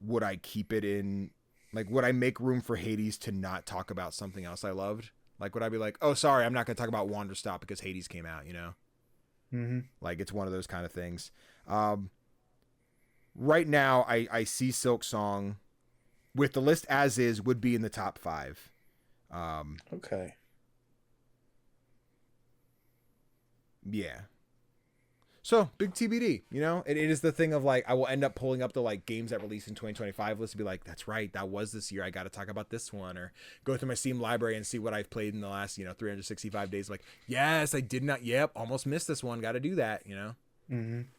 would I keep it in... Like, would I make room for Hades to not talk about something else I loved? Like, would I be like, oh, sorry, I'm not going to talk about Wanderstop because Hades came out, you know? Like, it's one of those kind of things. Right now, I see Silksong, with the list as is, would be in the top 5. Okay. Yeah. So, big TBD, you know? It is the thing of, like, I will end up pulling up the, like, games that released in 2025 list to be like, that's right, that was this year, I got to talk about this one, or go through my Steam library and see what I've played in the last, 365 days, like, yes, I did not, almost missed this one, got to do that, you know?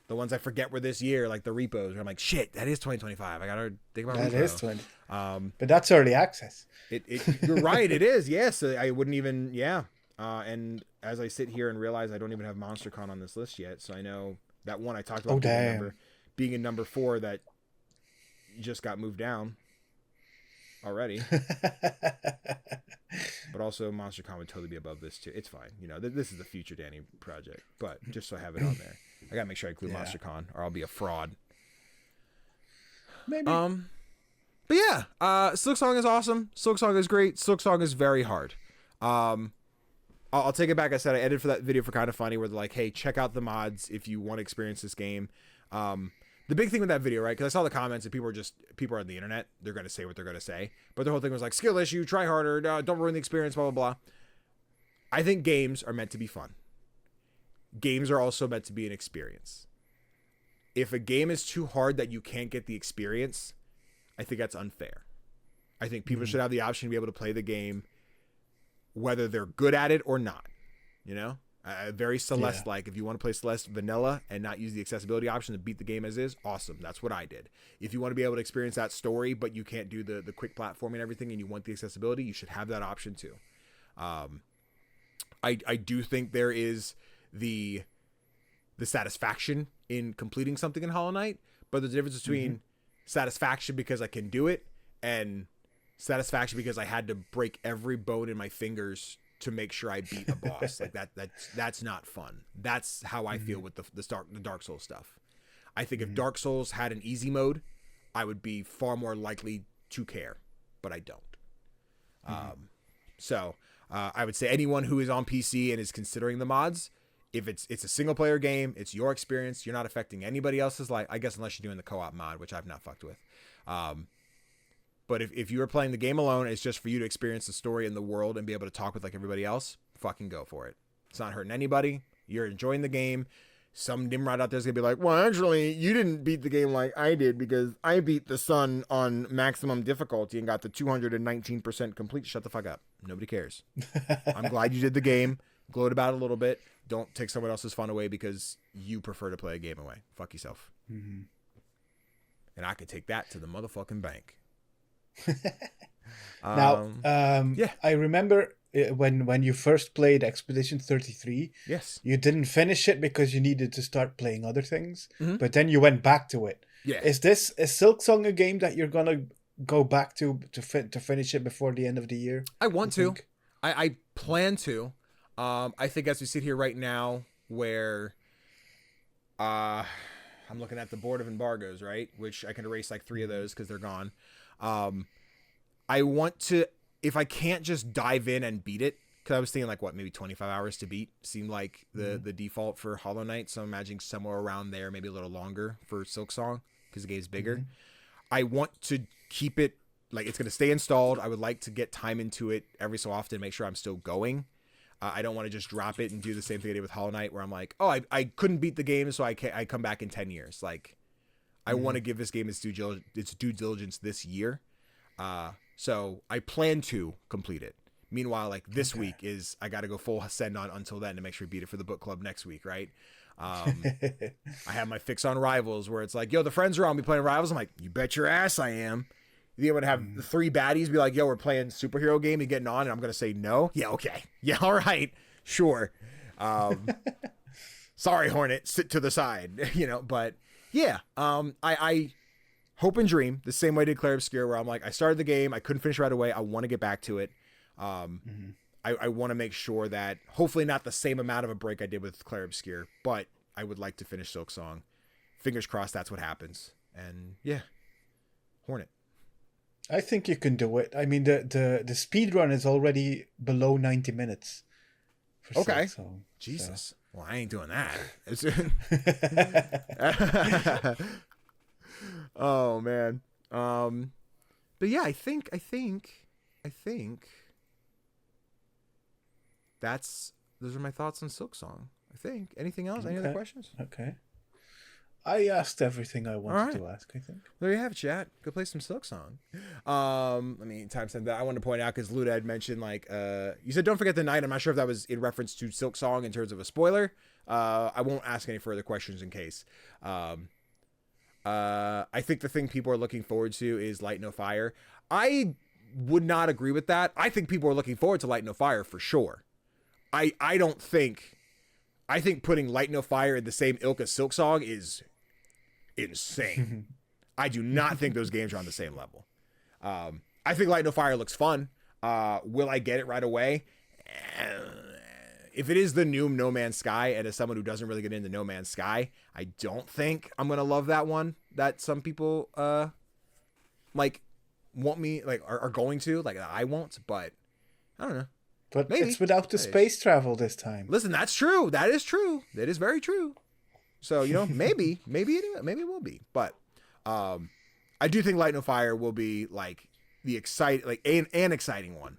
The ones I forget were this year, like the repos, where I'm like, shit, that is 2025, I got to think about that repo. Is 20. But that's early access. You're right, it is, yes, I wouldn't even, and as I sit here and realize I don't even have MonsterCon on this list yet, so I know that one I talked about being in number 4 that just got moved down already. But also MonsterCon would totally be above this too. It's fine. You know, this is the future Danny project, but just so I have it on there. I got to make sure I include MonsterCon or I'll be a fraud. Maybe. But yeah, Silksong is awesome. Silksong is great. Silksong is very hard. I'll take it back. I said I edited for that video for Kind of Funny where they're like, hey, check out the mods if you want to experience this game. The big thing with that video, right, because I saw the comments and people are on the internet. They're going to say what they're going to say. But the whole thing was like, skill issue, try harder, don't ruin the experience, blah, blah, blah. I think games are meant to be fun. Games are also meant to be an experience. If a game is too hard that you can't get the experience, I think that's unfair. I think people should have the option to be able to play the game whether they're good at it or not. You know, very Celeste like. If you want to play Celeste vanilla and not use the accessibility option to beat the game as is, awesome. That's what I did. If you want to be able to experience that story, but you can't do the quick platforming and everything, and you want the accessibility, you should have that option too. I do think there is the satisfaction in completing something in Hollow Knight, but the difference between satisfaction because I can do it and satisfaction because I had to break every bone in my fingers to make sure I beat a boss. Like that's not fun. That's how I feel with the Dark Souls stuff. I think if Dark Souls had an easy mode, I would be far more likely to care, but I don't. So I would say anyone who is on PC and is considering the mods, if it's a single player game, it's your experience. You're not affecting anybody else's life. I guess unless you're doing the co-op mod, which I've not fucked with. But if you were playing the game alone, it's just for you to experience the story in the world and be able to talk with like everybody else. Fucking go for it. It's not hurting anybody. You're enjoying the game. Some Nimrod out there is gonna be like, well, actually, you didn't beat the game like I did because I beat the Sun on maximum difficulty and got the 219% complete. Shut the fuck up. Nobody cares. I'm glad you did the game. Gloat about it a little bit. Don't take someone else's fun away because you prefer to play a game away. Fuck yourself. And I could take that to the motherfucking bank. Now, I remember when you first played Expedition 33. Yes, you didn't finish it because you needed to start playing other things, but then you went back to it. Yeah, is Silksong a game that you're gonna go back to finish it before the end of the year? I want to. I plan to. I think as we sit here right now, where I'm looking at the board of embargoes, right, which I can erase like 3 of those because they're gone. I want to, if I can't just dive in and beat it, because I was thinking like maybe 25 hours to beat seemed like the default for Hollow Knight. So I'm imagining somewhere around there, maybe a little longer for Silksong because the game's bigger. I want to keep it like it's going to stay installed. I would like to get time into it every so often, make sure I'm still going. I don't want to just drop it and do the same thing I did with Hollow Knight where I'm like, oh, I couldn't beat the game, so I come back in 10 years. Like, I want to give this game its due diligence this year. So I plan to complete it. Meanwhile, like this week is I got to go full send on until then to make sure we beat it for the book club next week, right? I have my fix on Rivals where it's like, yo, the friends are on me playing Rivals. I'm like, you bet your ass I am. You would have the 3 baddies be like, yo, we're playing superhero game and getting on, and I'm going to say no. Yeah, okay. Yeah, all right. Sure. Sorry, Hornet, sit to the side, but yeah, I hope and dream the same way I did Clair Obscur, where I'm like, I started the game, I couldn't finish right away. I want to get back to it. I want to make sure that hopefully not the same amount of a break I did with Clair Obscur, but I would like to finish Silksong. Fingers crossed that's what happens. And yeah, Hornet. I think you can do it. I mean, the speed run is already below 90 minutes. For okay. Silksong, Jesus. So. Well, I ain't doing that. Oh man. But yeah, I think those are my thoughts on Silksong. I think. Anything else? Any other questions? Okay. I asked everything I wanted to ask, I think. There you have it, chat. Go play some Silksong. Let me timestamp that. I wanted to point out because Luda had mentioned, like, you said don't forget the night. I'm not sure if that was in reference to Silksong in terms of a spoiler. I won't ask any further questions in case. I think the thing people are looking forward to is Light No Fire. I would not agree with that. I think people are looking forward to Light No Fire for sure. I think putting Light No Fire in the same ilk as Silksong is insane. I do not think those games are on the same level. I think Light No Fire looks fun. Will I get it right away? If it is the new No Man's Sky, and as someone who doesn't really get into No Man's Sky, I don't think I'm gonna love that one. That some people want me are going to I won't, but I don't know. But maybe. It's without the space travel this time. Listen, that's true. That is true. That is very true. So, maybe it will be. But I do think Light No Fire will be the an exciting one.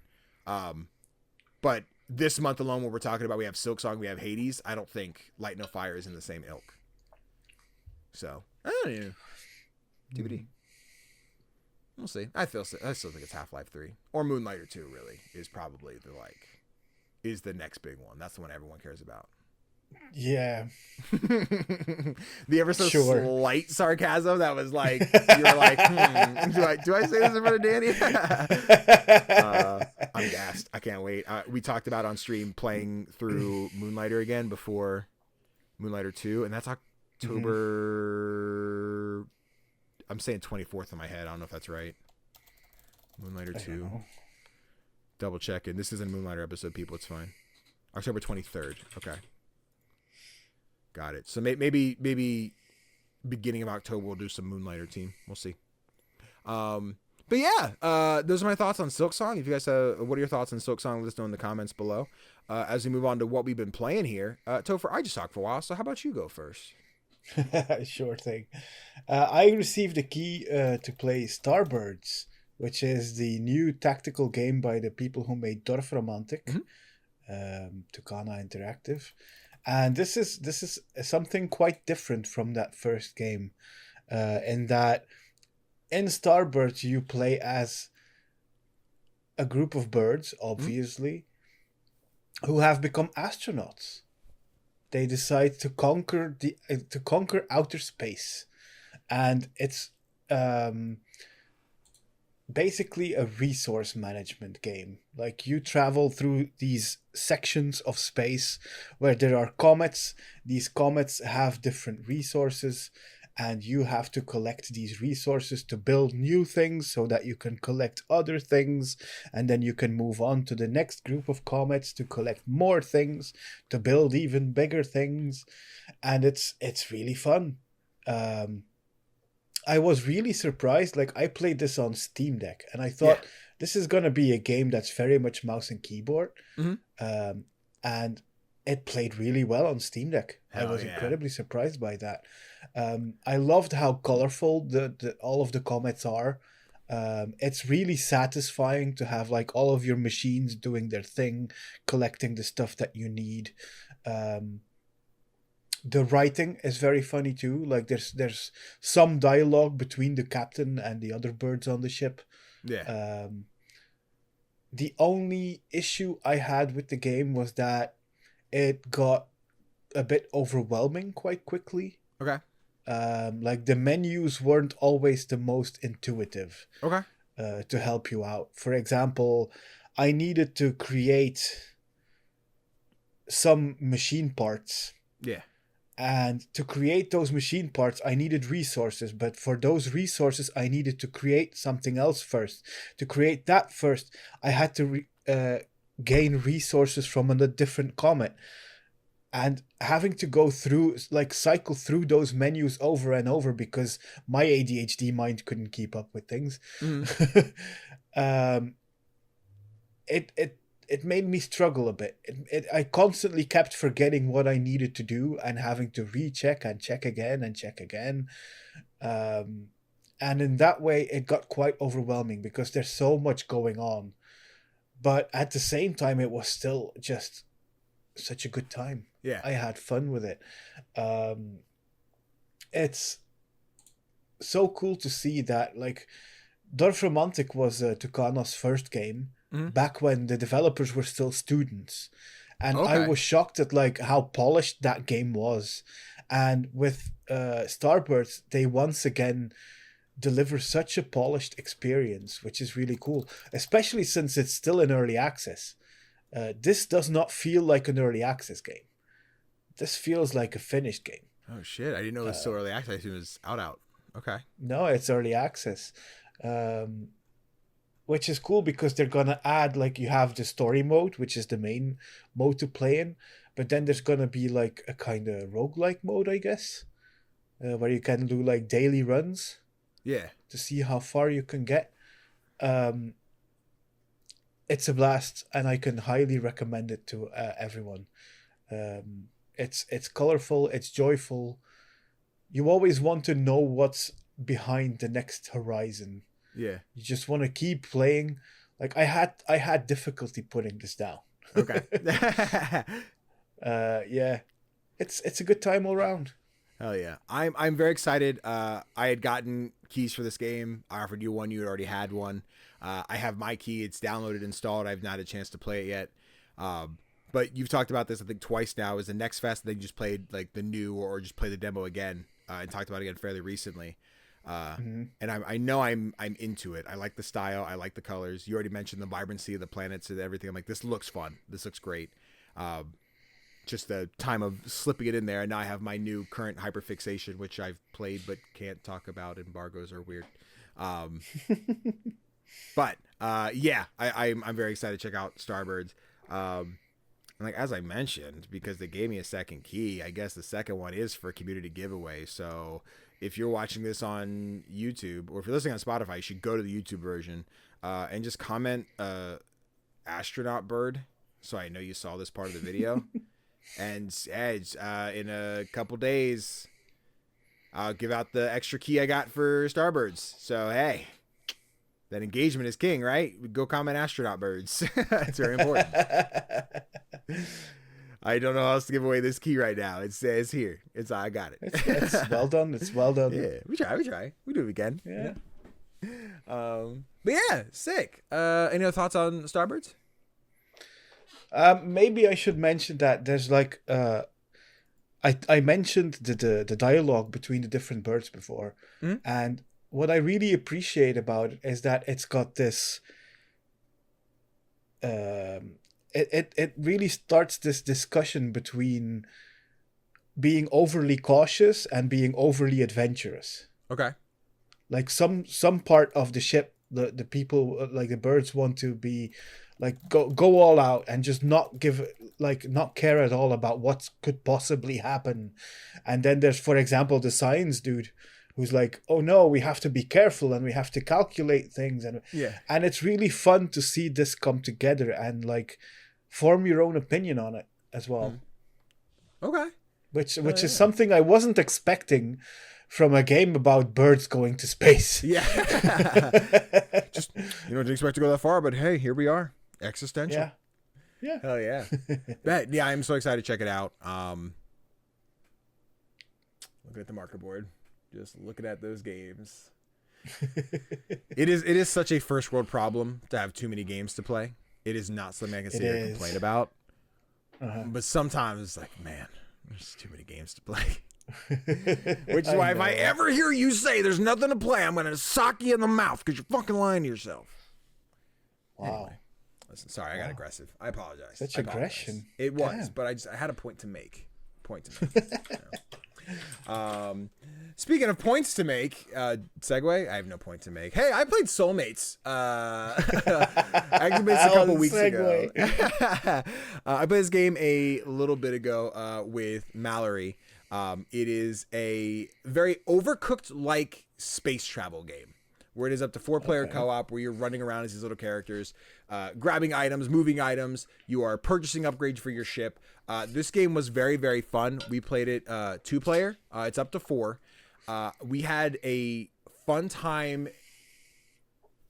But this month alone, when we're talking about, we have Silksong, we have Hades. I don't think Light No Fire is in the same ilk. So I don't know. TBD. We'll see. I still think it's Half-Life 3 or Moonlighter 2. Really is probably is the next big one. That's the one everyone cares about. Yeah. The ever so slight sarcasm that was like, you were like, do I say this in front of Danny? I'm gassed. I can't wait. We talked about on stream playing through Moonlighter again before Moonlighter 2, and that's October. I'm saying 24th in my head. I don't know if that's right. Moonlighter 2. Double checking. This isn't a Moonlighter episode, people. It's fine. October 23rd. Okay. Got it. So maybe beginning of October we'll do some Moonlighter team. We'll see. But yeah, those are my thoughts on Silksong. If you guys what are your thoughts on Silksong? Let us know in the comments below. As we move on to what we've been playing here, Tofr, I just talked for a while, so how about you go first? Sure thing. I received a key to play Starbirds, which is the new tactical game by the people who made Tofr, Tucana Interactive. And this is something quite different from that first game, in that in Starbirds you play as a group of birds, obviously, who have become astronauts. They decide to conquer outer space, and it's basically a resource management game. Like, you travel through these sections of space where there are comets. These comets have different resources, and you have to collect these resources to build new things so that you can collect other things, and then you can move on to the next group of comets to collect more things to build even bigger things. And it's really fun. I was really surprised. Like, I played this on Steam Deck, and I thought this is going to be a game that's very much mouse and keyboard. And it played really well on Steam Deck. I was incredibly surprised by that. I loved how colorful all of the comets are. It's really satisfying to have like all of your machines doing their thing, collecting the stuff that you need. The writing is very funny too. Like, there's some dialogue between the captain and the other birds on the ship. The only issue I had with the game was that it got a bit overwhelming quite quickly. Like, the menus weren't always the most intuitive to help you out. For example, I needed to create some machine parts. And to create those machine parts, I needed resources. But for those resources, I needed to create something else first. To create that first, I had to gain resources from a different comet. And having to go through, like, cycle through those menus over and over because my ADHD mind couldn't keep up with things. It made me struggle a bit. I constantly kept forgetting what I needed to do and having to recheck and check again and check again. And in that way, it got quite overwhelming because there's so much going on. But at the same time, it was still just such a good time. I had fun with it. It's so cool to see that, like, Tofr was Tucana's first game. Back when the developers were still students, and I was shocked at like how polished that game was. And with Starbirds, they once again deliver such a polished experience, which is really cool, especially since it's still in early access. This does not feel like an early access game. This feels like a finished game. Oh shit, I didn't know it was still early access. I assumed it was out. No, it's early access. Which is cool because they're going to add, like, you have the story mode, which is the main mode to play in. But then there's going to be, like, a kind of roguelike mode, I guess. Where you can do, like, daily runs. To see how far you can get. It's a blast, and I can highly recommend it to everyone. It's colorful, it's joyful. You always want to know what's behind the next horizon. You just want to keep playing. Like, I had difficulty putting this down. It's a good time all around. Hell yeah. I'm very excited. I had gotten keys for this game. I offered you one, you had already had one. I have my key, it's downloaded, installed. I've not had a chance to play it yet. But you've talked about this, I think, twice now. Is the next fest they just played like the new or just play the demo again and talked about it again fairly recently. And I know I'm into it. I like the style. I like the colors. You already mentioned the vibrancy of the planets and everything. I'm like, this looks fun. This looks great. Just the time of slipping it in there, and now I have my new current hyperfixation, which I've played but can't talk about. Embargoes are weird. But yeah, I'm very excited to check out Starbirds. And like as I mentioned, because they gave me a second key, I guess the second one is for community giveaway. So if you're watching this on YouTube, or if you're listening on Spotify, you should go to the YouTube version and just comment astronaut bird, so I know you saw this part of the video. And Edge, in a couple days, I'll give out the extra key I got for Starbirds. So hey, that engagement is king, right? Go comment astronaut birds. It's very important. I don't know how else to give away this key right now. It's here. I got it. It's well done. It's well done. Yeah, we try. We do it again. Yeah. But yeah, sick. Any other thoughts on Starbirds? Maybe I should mention that there's like I mentioned the dialogue between the different birds before, and what I really appreciate about it is that it's got this. It really starts this discussion between being overly cautious and being overly adventurous. Okay. Like some part of the ship, the people, like the birds, want to be like go all out and just not care at all about what could possibly happen. And then there's, for example, the science dude who's like, oh no, we have to be careful and we have to calculate things. And it's really fun to see this come together and like form your own opinion on it as well. Okay. Which is something I wasn't expecting from a game about birds going to space. Yeah. Just, didn't expect to go that far, but hey, here we are. Existential. Yeah. Hell yeah. But yeah, I'm so excited to check it out. Looking at the marker board. Just looking at those games. It is such a first world problem to have too many games to play. It is not something I can sit here and complain about. But sometimes it's like, man, there's too many games to play. Which is why if I ever hear you say there's nothing to play, I'm going to sock you in the mouth because you're fucking lying to yourself. Wow. Anyway, listen, sorry, I got aggressive. I apologize. Such aggression. It was, but I had a point to make. Speaking of points to make, segue. I have no point to make. Hey, I played Soulmates. Actually, a couple weeks ago. I played this game a little bit ago with Mallory. It is a very Overcooked-like space travel game, where it is up to 4-player co-op, where you're running around as these little characters, grabbing items, moving items. You are purchasing upgrades for your ship. This game was very, very fun. We played it 2-player. It's up to 4. We had a fun time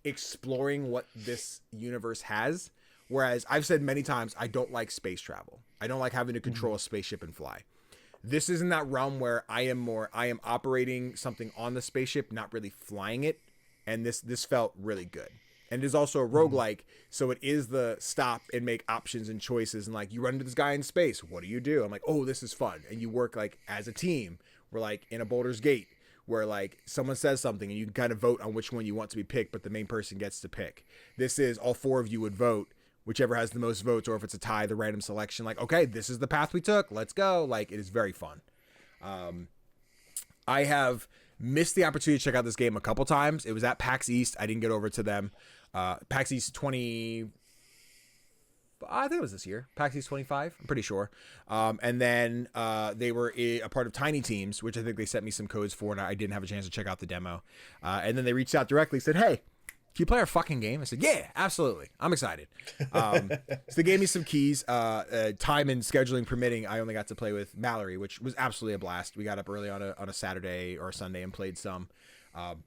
exploring what this universe has. Whereas I've said many times, I don't like space travel. I don't like having to control a spaceship and fly. This is in that realm where I am operating something on the spaceship, not really flying it. And this felt really good. And it is also a roguelike, so it is the stop and make options and choices. And like, you run into this guy in space, what do you do? I'm like, oh, this is fun. And you work like as a team. We're like in a Baldur's Gate, where like someone says something and you can kind of vote on which one you want to be picked, but the main person gets to pick. This is all 4 of you would vote, whichever has the most votes, or if it's a tie, the random selection. Like, okay, this is the path we took. Let's go. Like, it is very fun. I have missed the opportunity to check out this game a couple times. It was at PAX East. I didn't get over to them. PAX East 20, I think it was this year. PAX East 25, I'm pretty sure. And then they were a part of Tiny Teams, which I think they sent me some codes for, and I didn't have a chance to check out the demo. And then they reached out directly, said, hey, can you play our fucking game? I said, yeah, absolutely. I'm excited. So they gave me some keys. Time and scheduling permitting, I only got to play with Mallory, which was absolutely a blast. We got up early on a Saturday or a Sunday and played some.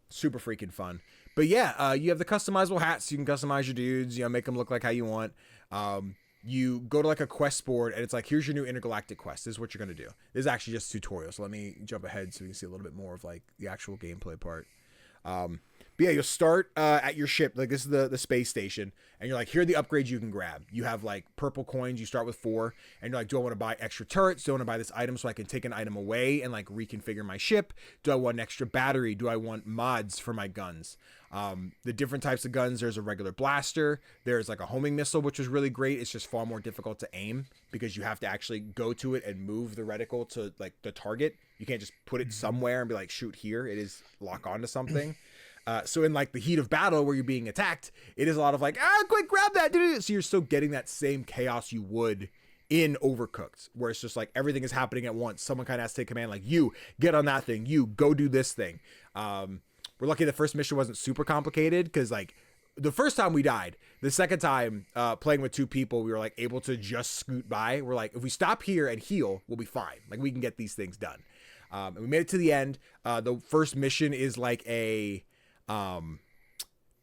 Super freaking fun. But yeah, you have the customizable hats. You can customize your dudes, make them look like how you want. You go to like a quest board and it's like, here's your new intergalactic quest. This is what you're going to do. This is actually just a tutorial. So let me jump ahead so you can see a little bit more of like the actual gameplay part. But But yeah, you'll start at your ship. Like this is the space station, and you're like, here are the upgrades you can grab. You have like purple coins. You start with 4, and you're like, do I want to buy extra turrets? Do I want to buy this item so I can take an item away and like reconfigure my ship? Do I want an extra battery? Do I want mods for my guns? The different types of guns, there's a regular blaster, there's like a homing missile, which is really great. It's just far more difficult to aim because you have to actually go to it and move the reticle to like the target. You can't just put it somewhere and be like, shoot here. It is lock onto something. So in like the heat of battle where you're being attacked, it is a lot of like, quick, grab that. So you're still getting that same chaos you would in Overcooked, where it's just like everything is happening at once. Someone kind of has to take command, like, you get on that thing, you go do this thing. We're lucky the first mission wasn't super complicated because like the first time we died, the second time playing with 2 people, we were like able to just scoot by. We're like, if we stop here and heal, we'll be fine. Like we can get these things done. And we made it to the end. The first mission is like a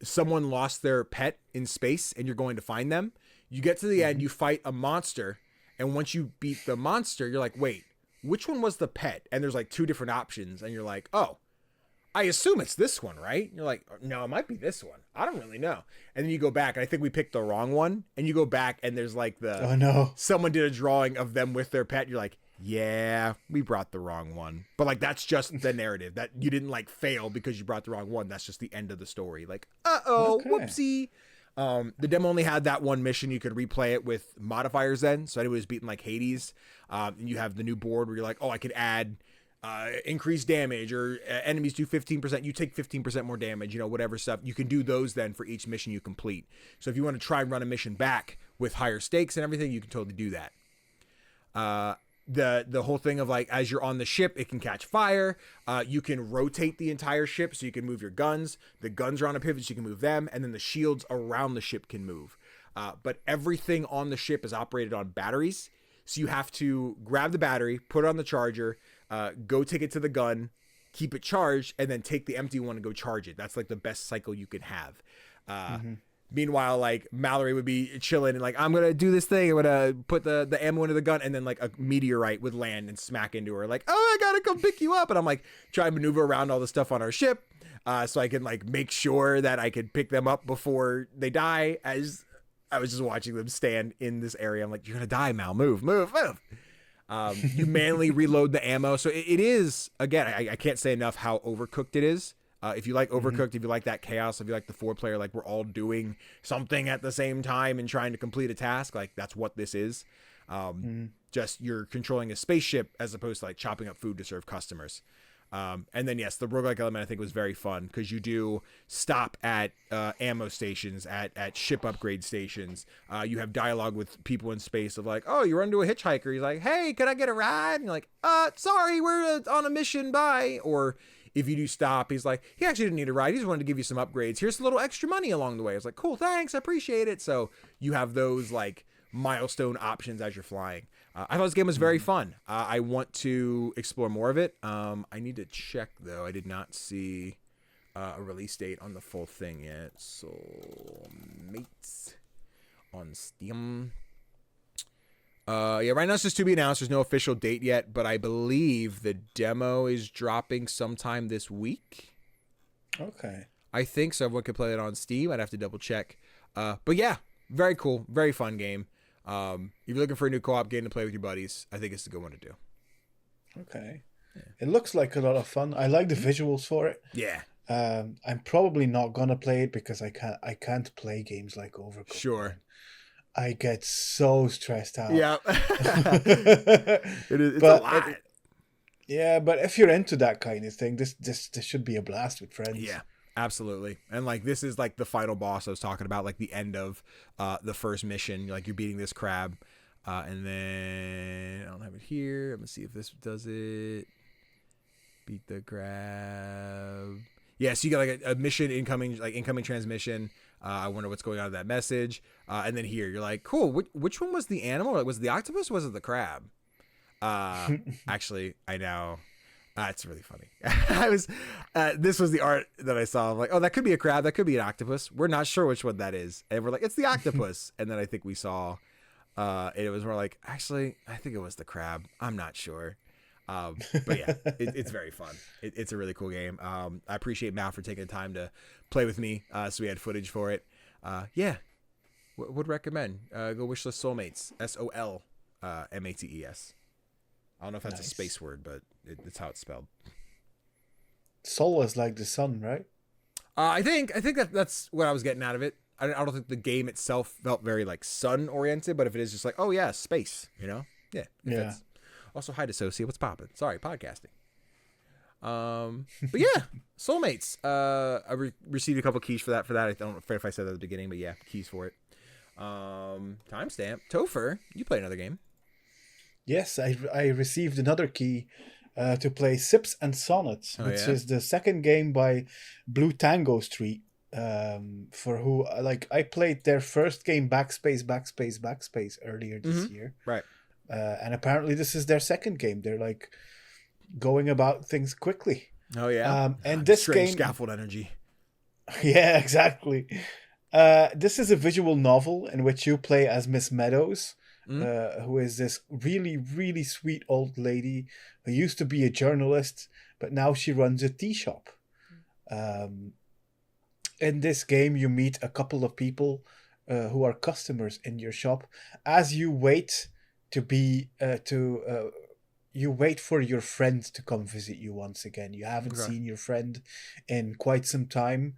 someone lost their pet in space and you're going to find them. You get to the end, you fight a monster, and once you beat the monster, you're like, wait, which one was the pet? And there's like 2 different options, and you're like, oh, I assume it's this one, right? And you're like, no, it might be this one. I don't really know. And then you go back, and I think we picked the wrong one. And you go back, and there's like oh no, someone did a drawing of them with their pet. You're like, yeah, we brought the wrong one. But like that's just the narrative, that you didn't like fail because you brought the wrong one. That's just the end of the story. Like, whoopsie. The demo only had that one mission. You could replay it with modifiers then. So anybody was beating like Hades. And you have the new board where you're like, oh, I could add increased damage, or enemies do 15%, you take 15% more damage, whatever stuff. You can do those then for each mission you complete. So if you want to try and run a mission back with higher stakes and everything, you can totally do that. The whole thing of like, as you're on the ship, it can catch fire. You can rotate the entire ship, so you can move your guns. The guns are on a pivot, so you can move them, and then the shields around the ship can move. But everything on the ship is operated on batteries, so you have to grab the battery, put it on the charger, go take it to the gun, keep it charged, and then take the empty one and go charge it. That's like the best cycle you can have. Meanwhile, like Mallory would be chilling and like, I'm going to do this thing. I'm going to put the ammo into the gun, and then like a meteorite would land and smack into her. Like, oh, I got to come pick you up. And I'm like, try and maneuver around all the stuff on our ship. So I can like make sure that I could pick them up before they die. As I was just watching them stand in this area. I'm like, you're going to die, Mal, move. You manually reload the ammo. So it is, again, I can't say enough how overcooked it is. If you like Overcooked, if you like that chaos, if you like the 4-player, like we're all doing something at the same time and trying to complete a task, like that's what this is. Just you're controlling a spaceship as opposed to like chopping up food to serve customers. And then, yes, the roguelike element I think was very fun because you do stop at ammo stations, at ship upgrade stations. You have dialogue with people in space of like, oh, you run into a hitchhiker. He's like, hey, can I get a ride? And you're like, sorry, we're on a mission, bye. Or if you do stop, he's like, he actually didn't need a ride. He just wanted to give you some upgrades. Here's a little extra money along the way. It's like, cool, thanks, I appreciate it. So you have those like milestone options as you're flying. I thought this game was very fun. I want to explore more of it. I need to check though. I did not see a release date on the full thing yet. So mates on Steam. Yeah, right now it's just to be announced. There's no official date yet, but I believe the demo is dropping sometime this week. Okay. I think so. Everyone can play it on Steam. I'd have to double check. But yeah, very cool, very fun game. If you're looking for a new co-op game to play with your buddies, I think it's a good one to do. Okay. Yeah. It looks like a lot of fun. I like the visuals for it. Yeah. I'm probably not gonna play it because I can't play games like Overcooked. Sure. I get so stressed out. Yeah. It's a lot. But if you're into that kind of thing, this should be a blast with friends. Yeah, absolutely. And like this is like the final boss I was talking about, like the end of the first mission. Like you're beating this crab. And then I don't have it here. I'm gonna see if this does it. Beat the crab. Yeah, so you got like a mission incoming transmission. I wonder what's going on with that message. And then here, you're like, cool. Which one was the animal? Like, was it the octopus or was it the crab? Actually, I know. It's really funny. This was the art that I saw. I'm like, oh, that could be a crab. That could be an octopus. We're not sure which one that is. And we're like, it's the octopus. And then I think we saw, it was more like, actually, I think it was the crab. I'm not sure. But yeah, it's very fun. It's a really cool game. I appreciate Mal for taking the time to play with me, so we had footage for it. Yeah, would recommend. Go wishlist Soulmates. SOLMATES. I don't know if that's a space word, but it's how it's spelled. Soul is like the sun, right? I think that's what I was getting out of it. I don't think the game itself felt very like sun oriented, but if it is just like, oh yeah, space, yeah. Yeah. Also, hi Dissociate, what's poppin'? Sorry, podcasting. But yeah, Soulmates. I received a couple keys for that. I don't know if I said that at the beginning, but yeah, keys for it. Timestamp. Tofr, you play another game. Yes, I received another key to play Sips and Sonnets, which is the second game by Blue Tango Street. For who I played their first game Backspace earlier this year, right? And apparently this is their second game. They're like going about things quickly. Oh yeah, and this game scaffold energy. Yeah, exactly. This is a visual novel in which you play as Miss Meadows, who is this really, really sweet old lady who used to be a journalist, but now she runs a tea shop. In this game, you meet a couple of people who are customers in your shop as you wait you wait for your friend to come visit you once again. You haven't seen your friend in quite some time.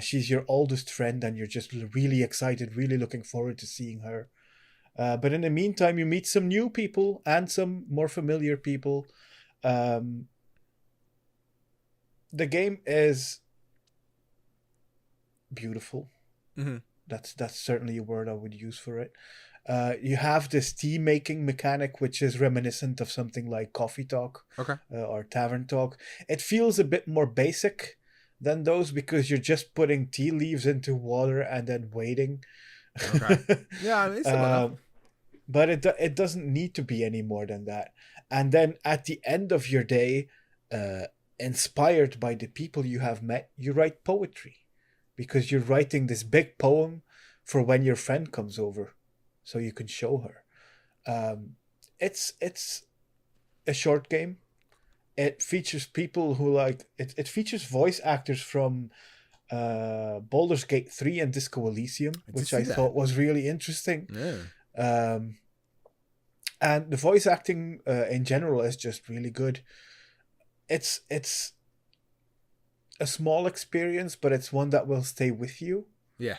She's your oldest friend and you're just really excited, really looking forward to seeing her. But in the meantime, you meet some new people and some more familiar people. The game is beautiful. Mm-hmm. That's certainly a word I would use for it. You have this tea making mechanic, which is reminiscent of something like Coffee Talk or Tavern Talk. It feels a bit more basic than those because you're just putting tea leaves into water and then waiting. Okay. Yeah, it's but it doesn't need to be any more than that. And then at the end of your day, inspired by the people you have met, you write poetry because you're writing this big poem for when your friend comes over, so you can show her. It's a short game. It features people who it features voice actors from Baldur's Gate 3 and Disco Elysium, which I thought was really interesting. Yeah. And the voice acting in general is just really good. It's a small experience, but it's one that will stay with you. Yeah.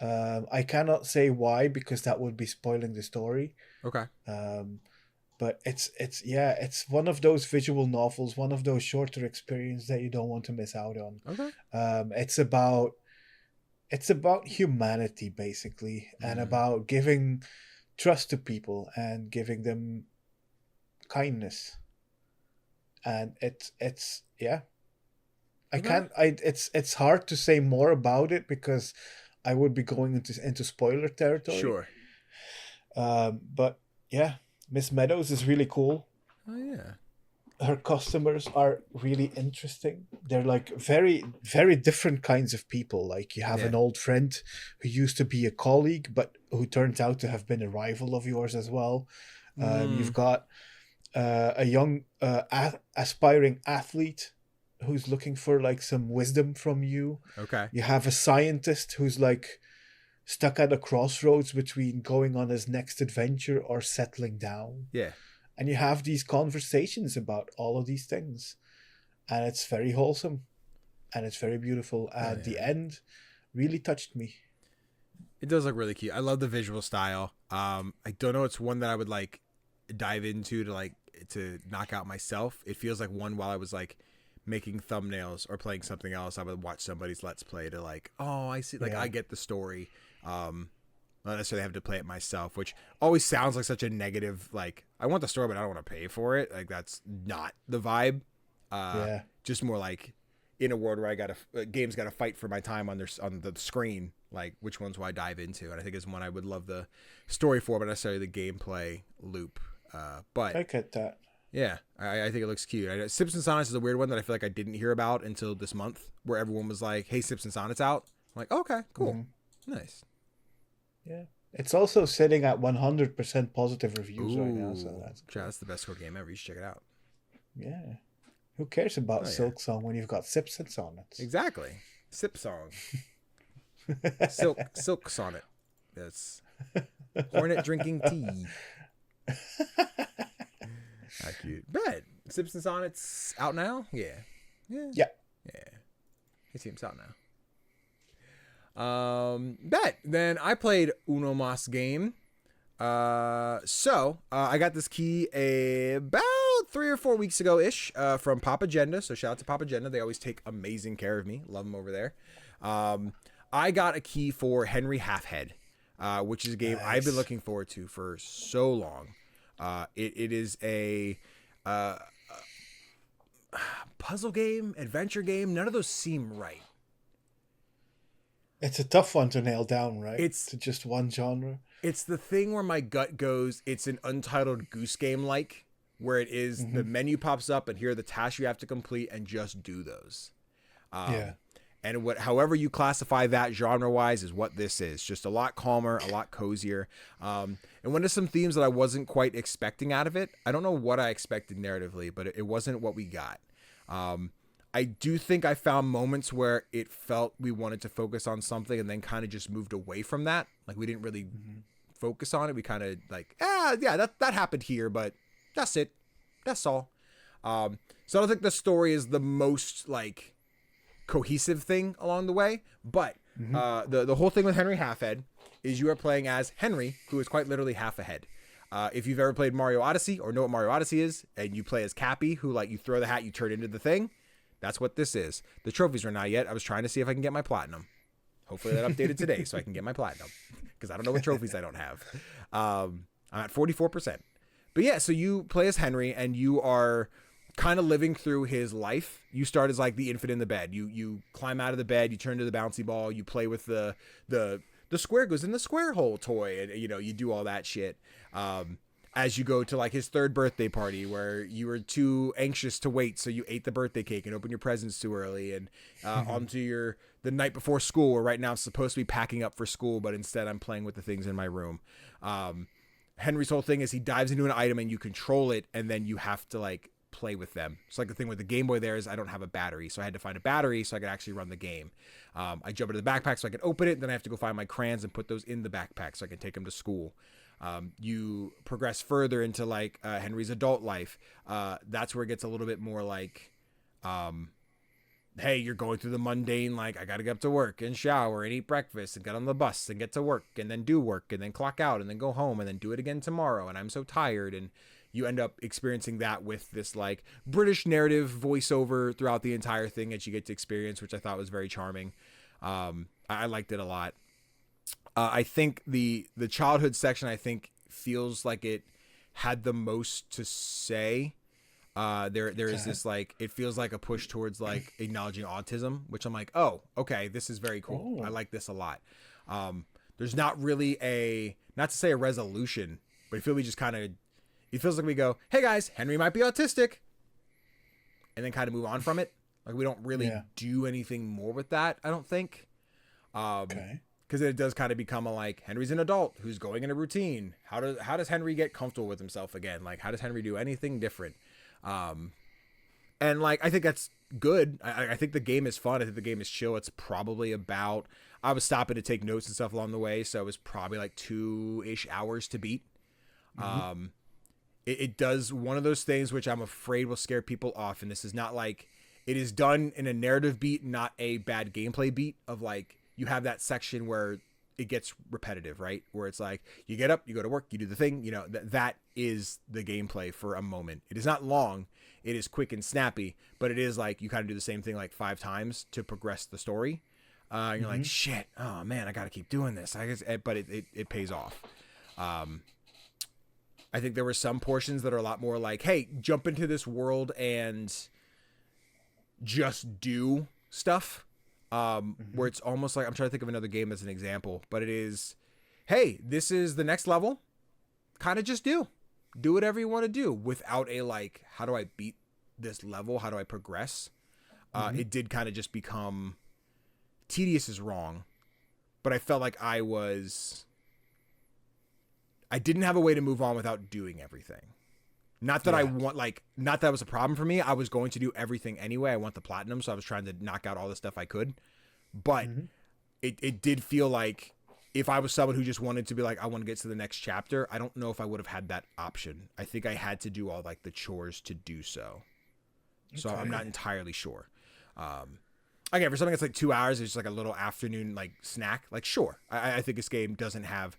I cannot say why because that would be spoiling the story. Okay. But it's one of those visual novels, one of those shorter experiences that you don't want to miss out on. Okay. It's about humanity basically, and about giving trust to people and giving them kindness. And it's it's hard to say more about it because I would be going into spoiler territory. Sure. But yeah, Miss Meadows is really cool. Oh yeah. Her customers are really interesting. They're like very, very different kinds of people. Like you have an old friend who used to be a colleague, but who turns out to have been a rival of yours as well. You've got a young aspiring athlete who's looking for like some wisdom from you. Okay. You have a scientist who's like stuck at a crossroads between going on his next adventure or settling down. Yeah. And you have these conversations about all of these things. And it's very wholesome. And it's very beautiful. And the end really touched me. It does look really cute. I love the visual style. I don't know. It's one that I would like dive into to knock out myself. It feels like one while I was like making thumbnails or playing something else, I would watch somebody's Let's Play to like, oh, I see. Like I get the story. Not necessarily have to play it myself, which always sounds like such a negative, like, I want the story, but I don't want to pay for it. Like, that's not the vibe. Just more like in a world where games got to fight for my time on the screen. Like, which ones will I dive into? And I think it's one I would love the story for, but not necessarily the gameplay loop. But I get that. Yeah, I think it looks cute. Sips and Sonnets is a weird one that I feel like I didn't hear about until this month, where everyone was like, hey, Sips and Sonnets out. I'm like, okay, cool. Nice. Yeah. It's also sitting at 100% positive reviews right now. So that's the best code game ever. You should check it out. Yeah. Who cares about Silksong when you've got Sips and Sonnets? Exactly. Silksong. Silk sonnet. That's hornet drinking tea. How cute. Bet. Sips and Sonnets out now? Yeah. His team's out now. Bet. Then I played Uno Mas game. So I got this key about 3 or 4 weeks ago ish from Papa Agenda. So shout out to Papa Agenda. They always take amazing care of me. Love them over there. I got a key for Henry Halfhead, which is a game I've been looking forward to for so long. It is a puzzle game, adventure game. None of those seem right. It's a tough one to nail down, right? It's to just one genre. It's the thing where my gut goes, it's an Untitled Goose Game like, where it is the menu pops up and here are the tasks you have to complete and just do those. And however you classify that genre-wise is what this is. Just a lot calmer, a lot cozier. And one of some themes that I wasn't quite expecting out of it. I don't know what I expected narratively, but it wasn't what we got. I do think I found moments where it felt we wanted to focus on something and then kind of just moved away from that. Like we didn't really focus on it. We kind of like, that happened here, but that's it. That's all. So I don't think the story is the most like cohesive thing along the way, but the whole thing with Henry Halfhead is you are playing as Henry, who is quite literally half a head. If you've ever played Mario Odyssey or know what Mario Odyssey is, and you play as Cappy, who like you throw the hat, you turn into the thing, that's what this is. The trophies are not yet. I was trying to see if I can get my platinum. Hopefully that updated today so I can get my platinum, because I don't know what trophies I don't have. I'm at 44%. But yeah, so you play as Henry and you are kind of living through his life. You start as like the infant in the bed. You climb out of the bed, you turn to the bouncy ball, you play with the square goes in the square hole toy, and you do all that shit. As you go to like his 3rd birthday party where you were too anxious to wait, so you ate the birthday cake and opened your presents too early, and onto the night before school, where right now I'm supposed to be packing up for school, but instead I'm playing with the things in my room. Henry's whole thing is he dives into an item and you control it, and then you have to like play with them. It's like the thing with the Game Boy there is I don't have a battery, so I had to find a battery so I could actually run the game. I jump into the backpack so I can open it, then I have to go find my crayons and put those in the backpack so I can take them to school. You progress further into like Henry's adult life. That's where it gets a little bit more like, hey, you're going through the mundane, like I gotta get up to work and shower and eat breakfast and get on the bus and get to work and then do work and then clock out and then go home and then do it again tomorrow, and I'm so tired. And you end up experiencing that with this like British narrative voiceover throughout the entire thing that you get to experience, which I thought was very charming. I liked it a lot. I think the childhood section, I think, feels like it had the most to say. There is this like, it feels like a push towards like acknowledging autism, which I'm like, oh, okay, this is very cool. I like this a lot. There's not really not to say a resolution, but I feel we just kind of, it feels like we go, hey guys, Henry might be autistic, and then kind of move on from it. Like we don't really do anything more with that, I don't think. Because it does kind of become a like, Henry's an adult who's going in a routine. How does Henry get comfortable with himself again? Like, how does Henry do anything different? And like, I think that's good. I think the game is fun. I think the game is chill. It's probably about, I was stopping to take notes and stuff along the way, so it was probably like 2-ish hours to beat. It does one of those things which I'm afraid will scare people off, and this is not like, it is done in a narrative beat, not a bad gameplay beat of like, you have that section where it gets repetitive, right? Where it's like, you get up, you go to work, you do the thing, that is the gameplay for a moment. It is not long, it is quick and snappy, but it is like, you kind of do the same thing like 5 times to progress the story. And you're like, shit, oh man, I got to keep doing this. I guess, but it pays off. I think there were some portions that are a lot more like, hey, jump into this world and just do stuff. Where it's almost like, I'm trying to think of another game as an example, but it is, hey, this is the next level. Kind of just do whatever you want to do without a like, how do I beat this level? How do I progress? It did kind of just become, tedious is wrong, but I felt like I didn't have a way to move on without doing everything. Not that I want, like, not that was a problem for me. I was going to do everything anyway. I want the platinum, so I was trying to knock out all the stuff I could. But it did feel like if I was someone who just wanted to be like, I want to get to the next chapter, I don't know if I would have had that option. I think I had to do all, like, the chores to do so. So I'm not entirely sure. Again, for something that's like 2 hours, it's just like a little afternoon like snack. Like, sure, I think this game doesn't have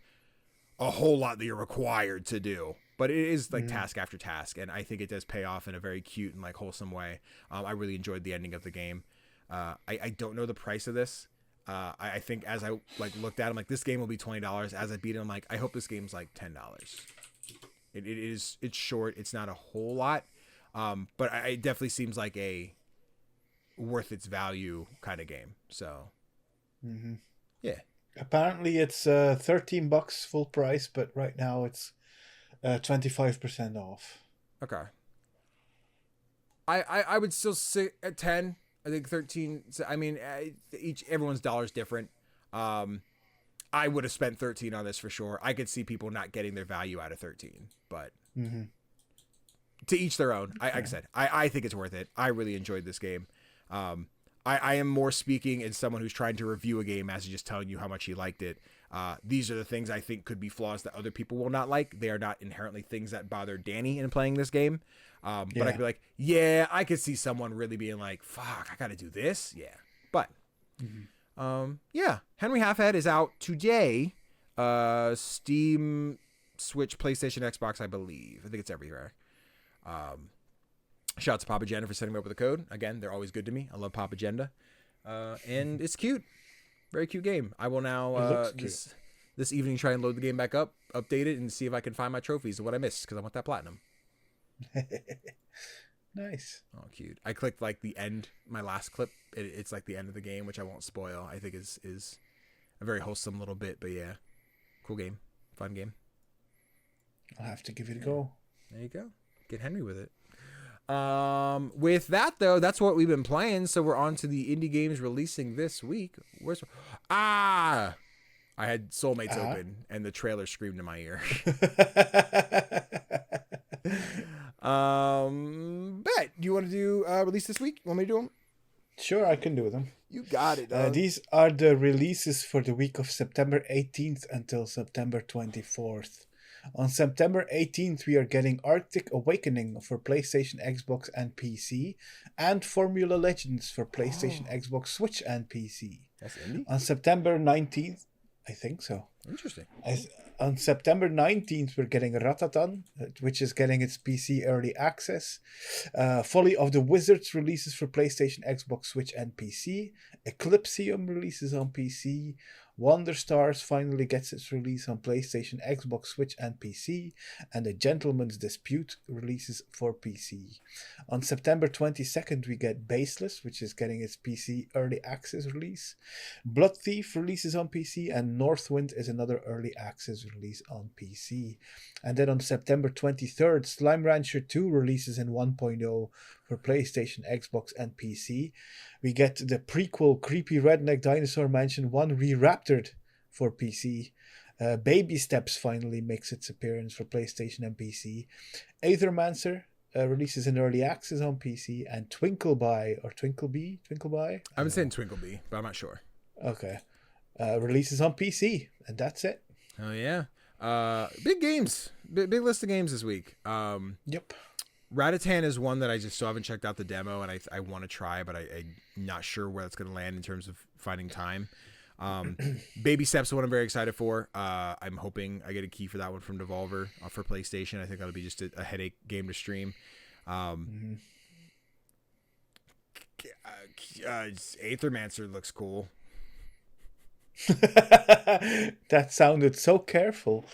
a whole lot that you're required to do, but it is like task after task, and I think it does pay off in a very cute and like wholesome way. I really enjoyed the ending of the game. I don't know the price of this. I think as I like looked at it, I'm like, this game will be $20. As I beat it, I'm like, I hope this game's like $10. It's short. It's not a whole lot, but it definitely seems like a worth its value kind of game. So yeah, apparently it's $13 full price, but right now it's 25% off. Okay. I would still sit at 10. I think 13. I mean, everyone's dollar's different. I would have spent 13 on this for sure. I could see people not getting their value out of 13, but to each their own. Like I said, I think it's worth it. I really enjoyed this game. I am more speaking as someone who's trying to review a game as just telling you how much he liked it. These are the things I think could be flaws that other people will not like. They are not inherently things that bother Danny in playing this game. But I could be like, yeah, I could see someone really being like, fuck, I got to do this. Yeah. But, yeah, Henry Halfhead is out today. Steam, Switch, PlayStation, Xbox, I believe. I think it's everywhere. Shout out to Papa Agenda for setting me up with a code. Again, they're always good to me. I love Papa Agenda. And it's cute. Very cute game. I will now this evening try and load the game back up, update it, and see if I can find my trophies of what I missed, because I want that platinum. Nice. Oh, cute. I clicked like the end, my last clip. It's like the end of the game, which I won't spoil. I think is a very wholesome little bit, but yeah. Cool game. Fun game. I'll have to give it a go. There you go. Get Henry with it. With that though, that's what we've been playing. So we're on to the indie games releasing this week. I had Soulmates open and the trailer screamed in my ear. Bet you want to do release this week? You want me to do them? Sure, I can do them. You got it. Dog. These are the releases for the week of September 18th until September 24th. On September 18th, we are getting Arctic Awakening for PlayStation, Xbox, and PC, and Formula Legends for PlayStation, Xbox, Switch, and PC. That's indie? On September 19th, I think so. Interesting. On September 19th, we're getting Ratatan, which is getting its PC early access. Folly of the Wizards releases for PlayStation, Xbox, Switch, and PC. Eclipsium releases on PC. Wonder Stars finally gets its release on PlayStation, Xbox, Switch, and PC, and The Gentleman's Dispute releases for PC. On September 22nd, we get Baseless, which is getting its PC early access release. Blood Thief releases on PC, and Northwind is another early access release on PC. And then on September 23rd, Slime Rancher 2 releases in 1.0 for PlayStation, Xbox, and PC. We get the prequel Creepy Redneck Dinosaur Mansion 1 re-raptored for PC. Baby Steps finally makes its appearance for PlayStation and PC. Aethermancer releases in early access on PC. And Twinkleby. I've been saying Twinkleby, but I'm not sure. Okay. Releases on PC. And that's it. Oh, yeah. Big games. Big list of games this week. Yep. Ratatan is one that I just still haven't checked out the demo, and I want to try, but I'm not sure where it's going to land in terms of finding time. Baby Steps is one I'm very excited for. I'm hoping I get a key for that one from Devolver for PlayStation. I think that'll be just a headache game to stream. Aethermancer looks cool. That sounded so careful.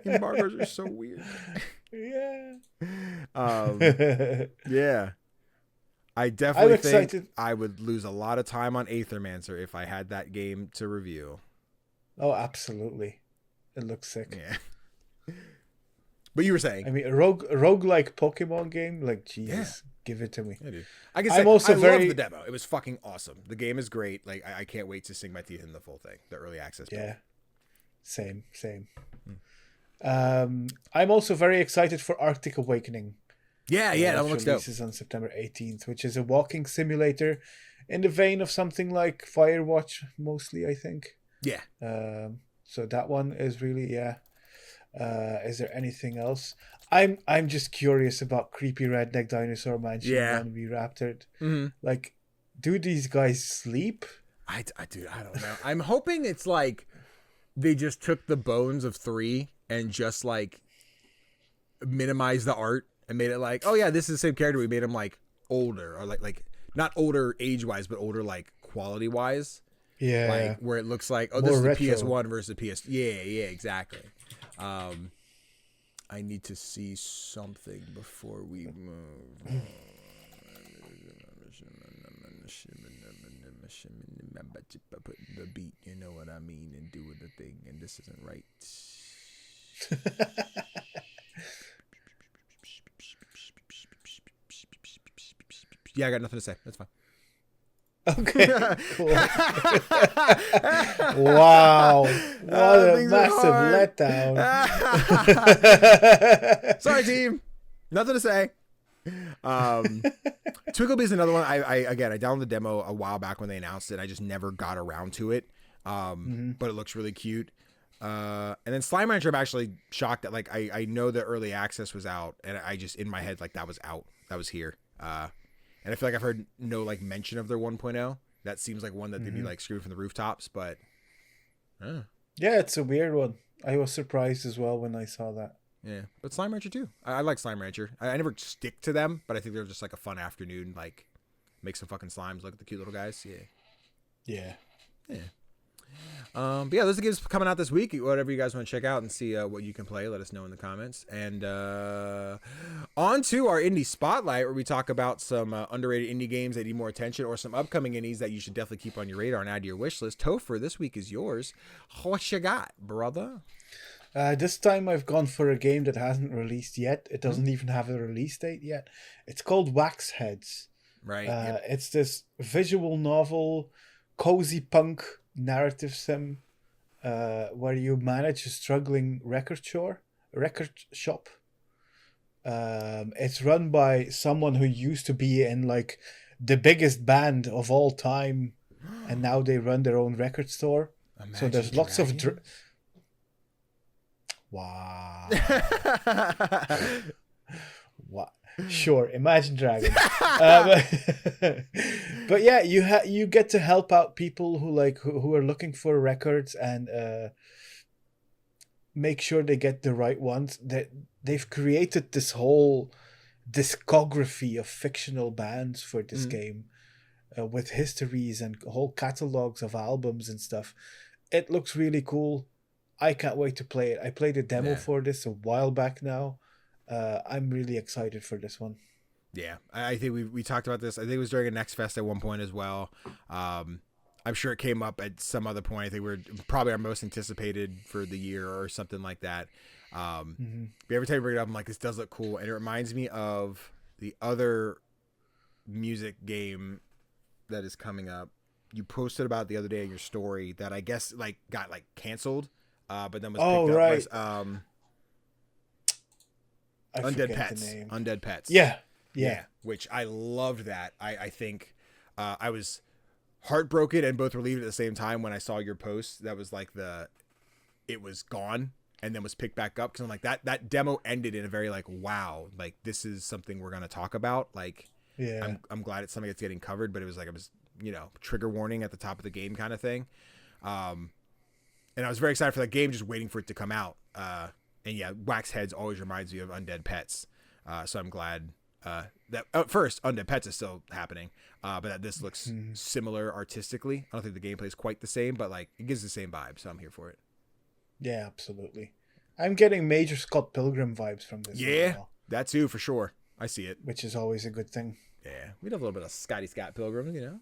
Embargoes are so weird. Yeah. Yeah. I definitely think I would lose a lot of time on Aethermancer if I had that game to review. Oh, absolutely. It looks sick. Yeah. But you were saying, I mean, a roguelike Pokemon game, like, Jesus, give it to me. Yeah, dude. I can say, I love the demo. It was fucking awesome. The game is great. Like, I can't wait to sink my teeth in the full thing, the early access. Yeah. Same. I'm also very excited for Arctic Awakening. Yeah, that one looks dope. Releases on September 18th, which is a walking simulator in the vein of something like Firewatch, mostly, I think. Yeah. So that one is really, yeah. Is there anything else? I'm just curious about Creepy Redneck Dinosaur Mansion when we Raptored. Mm-hmm. Like, do these guys sleep? I don't know. I'm hoping it's like they just took the bones of 3 and just like minimized the art and made it like, oh yeah, this is the same character. We made him like older, or like not older age wise, but older like quality wise. Yeah. Like where it looks like, oh, More this is retro. the PS1 versus the PS. Yeah, exactly. I need to see something before we move. Put the beat, you know what I mean, and doing the thing, and this isn't right. Yeah, I got nothing to say. That's fine. Okay, cool. Wow. What a massive letdown. Sorry, team. Nothing to say. Twiggleby is another one. I downloaded the demo a while back when they announced it. I just never got around to it. But it looks really cute. And then Slime Rancher, I'm actually shocked that, like, I know the early access was out, and I just, in my head, like, that was out. That was here. And I feel like I've heard no, like, mention of their 1.0. That seems like one that they'd be, like, screaming from the rooftops, but... Yeah, it's a weird one. I was surprised as well when I saw that. Yeah, but Slime Rancher, too. I like Slime Rancher. I never stick to them, but I think they're just, like, a fun afternoon, like, make some fucking slimes, look at the cute little guys. Yeah. But yeah, those are the games coming out this week. Whatever you guys want to check out and see what you can play, let us know in the comments. And on to our indie spotlight, where we talk about some underrated indie games that need more attention, or some upcoming indies that you should definitely keep on your radar and add to your wish list. Tofr, this week is yours. What you got, brother? This time I've gone for a game that hasn't released yet. It doesn't even have a release date yet. It's called Waxheads. Right. It's this visual novel, cozy punk narrative sim, where you manage a struggling record shop. It's run by someone who used to be in, like, the biggest band of all time, and now they run their own record store. So there's lots of wow. What? Sure, Imagine Dragons. But yeah, you get to help out people who are looking for records, and make sure they get the right ones. They've created this whole discography of fictional bands for this game, with histories and whole catalogs of albums and stuff. It looks really cool. I can't wait to play it. I played a demo for this a while back now. I'm really excited for this one. Yeah, I think we talked about this. I think it was during a Next Fest at one point as well. I'm sure it came up at some other point. I think we're probably our most anticipated for the year or something like that. But every time you bring it up, I'm like, this does look cool. And it reminds me of the other music game that is coming up. You posted about the other day in your story that I guess like got like canceled, but then was picked up as Undead Pets. Undead Pets. Yeah. Which I loved that. I think I was heartbroken and both relieved at the same time when I saw your post. That was like it was gone and then was picked back up, because I'm like, that demo ended in a very like, wow, like this is something we're gonna talk about. Like, yeah, I'm glad it's something that's getting covered, but it was like, it was, you know, trigger warning at the top of the game kind of thing. And I was very excited for that game, just waiting for it to come out. And yeah, Waxheads always reminds me of Undead Pets. So I'm glad that first Undead Pets is still happening, but that this looks similar artistically. I don't think the gameplay is quite the same, but like it gives the same vibe, so I'm here for it. Yeah, absolutely. I'm getting major Scott Pilgrim vibes from this. Yeah, that too, for sure. I see it. Which is always a good thing. Yeah, we'd have a little bit of Scott Pilgrim, you know?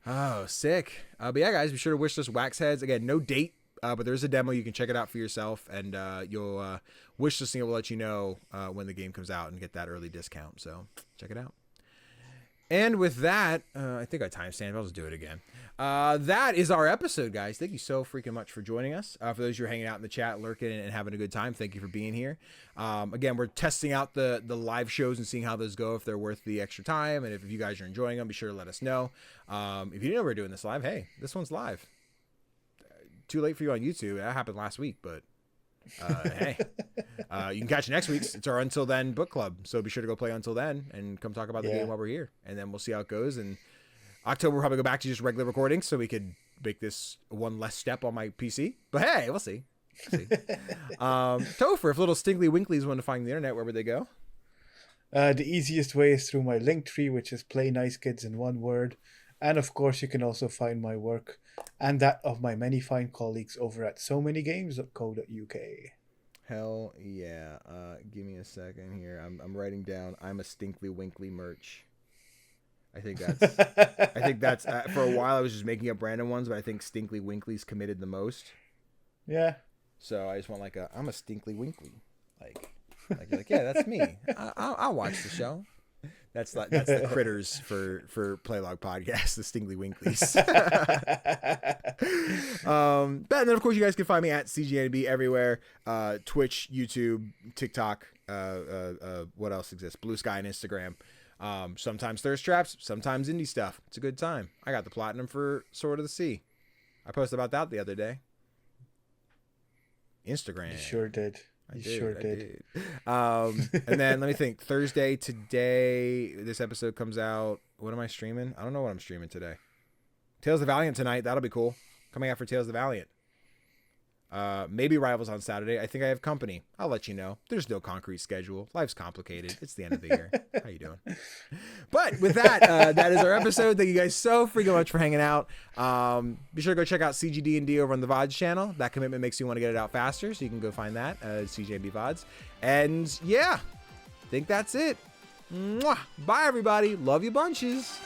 Oh, sick. But yeah, guys, be sure to wish list Waxheads. Again, no date, but there's a demo. You can check it out for yourself, and you'll wish listing will let you know when the game comes out and get that early discount. So check it out. And with that, I think I timestamped. I'll just do it again. That is our episode, guys. Thank you so freaking much for joining us. For those who are hanging out in the chat, lurking, and having a good time, thank you for being here. Again, we're testing out the live shows and seeing how those go, if they're worth the extra time. And if you guys are enjoying them, be sure to let us know. If you didn't know we were doing this live, hey, this one's live. Too late for you on YouTube. That happened last week, but hey, you can catch next week's. It's our Until Then book club, so be sure to go play Until Then and come talk about the game while we're here, and then we'll see how it goes. And October we'll probably go back to just regular recordings, so we could make this one less step on my PC. But hey, we'll see. Tofr, if little Stinkly Winklies want to find the internet, where would they go? The easiest way is through my link tree, which is Play Nice Kids in one word. And of course, you can also find my work and that of my many fine colleagues over at somanygames.co.uk. Hell yeah. Give me a second here. I'm writing down I'm a Stinkly Winkly merch. I think that's for a while I was just making up random ones, but I think Stinkly Winkly's committed the most. Yeah. So I just want like I'm a Stinkly Winkly. Like you're like, yeah, that's me. I'll watch the show. That's the critters for Playlog podcast, the Stingley Winklies. But then of course you guys can find me at CGDannyB everywhere. Twitch, YouTube, TikTok, what else exists? Blue Sky and Instagram. Sometimes thirst traps, sometimes indie stuff. It's a good time. I got the platinum for Sword of the Sea. I posted about that the other day. Instagram. You sure did. I did. And then let me think. Thursday today, this episode comes out. What am I streaming? I don't know what I'm streaming today. Tales of the Valiant tonight. That'll be cool. Coming out for Tales of the Valiant. Maybe Rivals on Saturday. I think I have company. I'll let you know. There's no concrete schedule. Life's complicated. It's the end of the year. How you doing? But with that, that is our episode. Thank you guys so freaking much for hanging out. Be sure to go check out CGD&D over on the VODs channel. That commitment makes you want to get it out faster, so you can go find that CGD&D VODs. And yeah, I think that's it. Mwah. Bye, everybody. Love you bunches.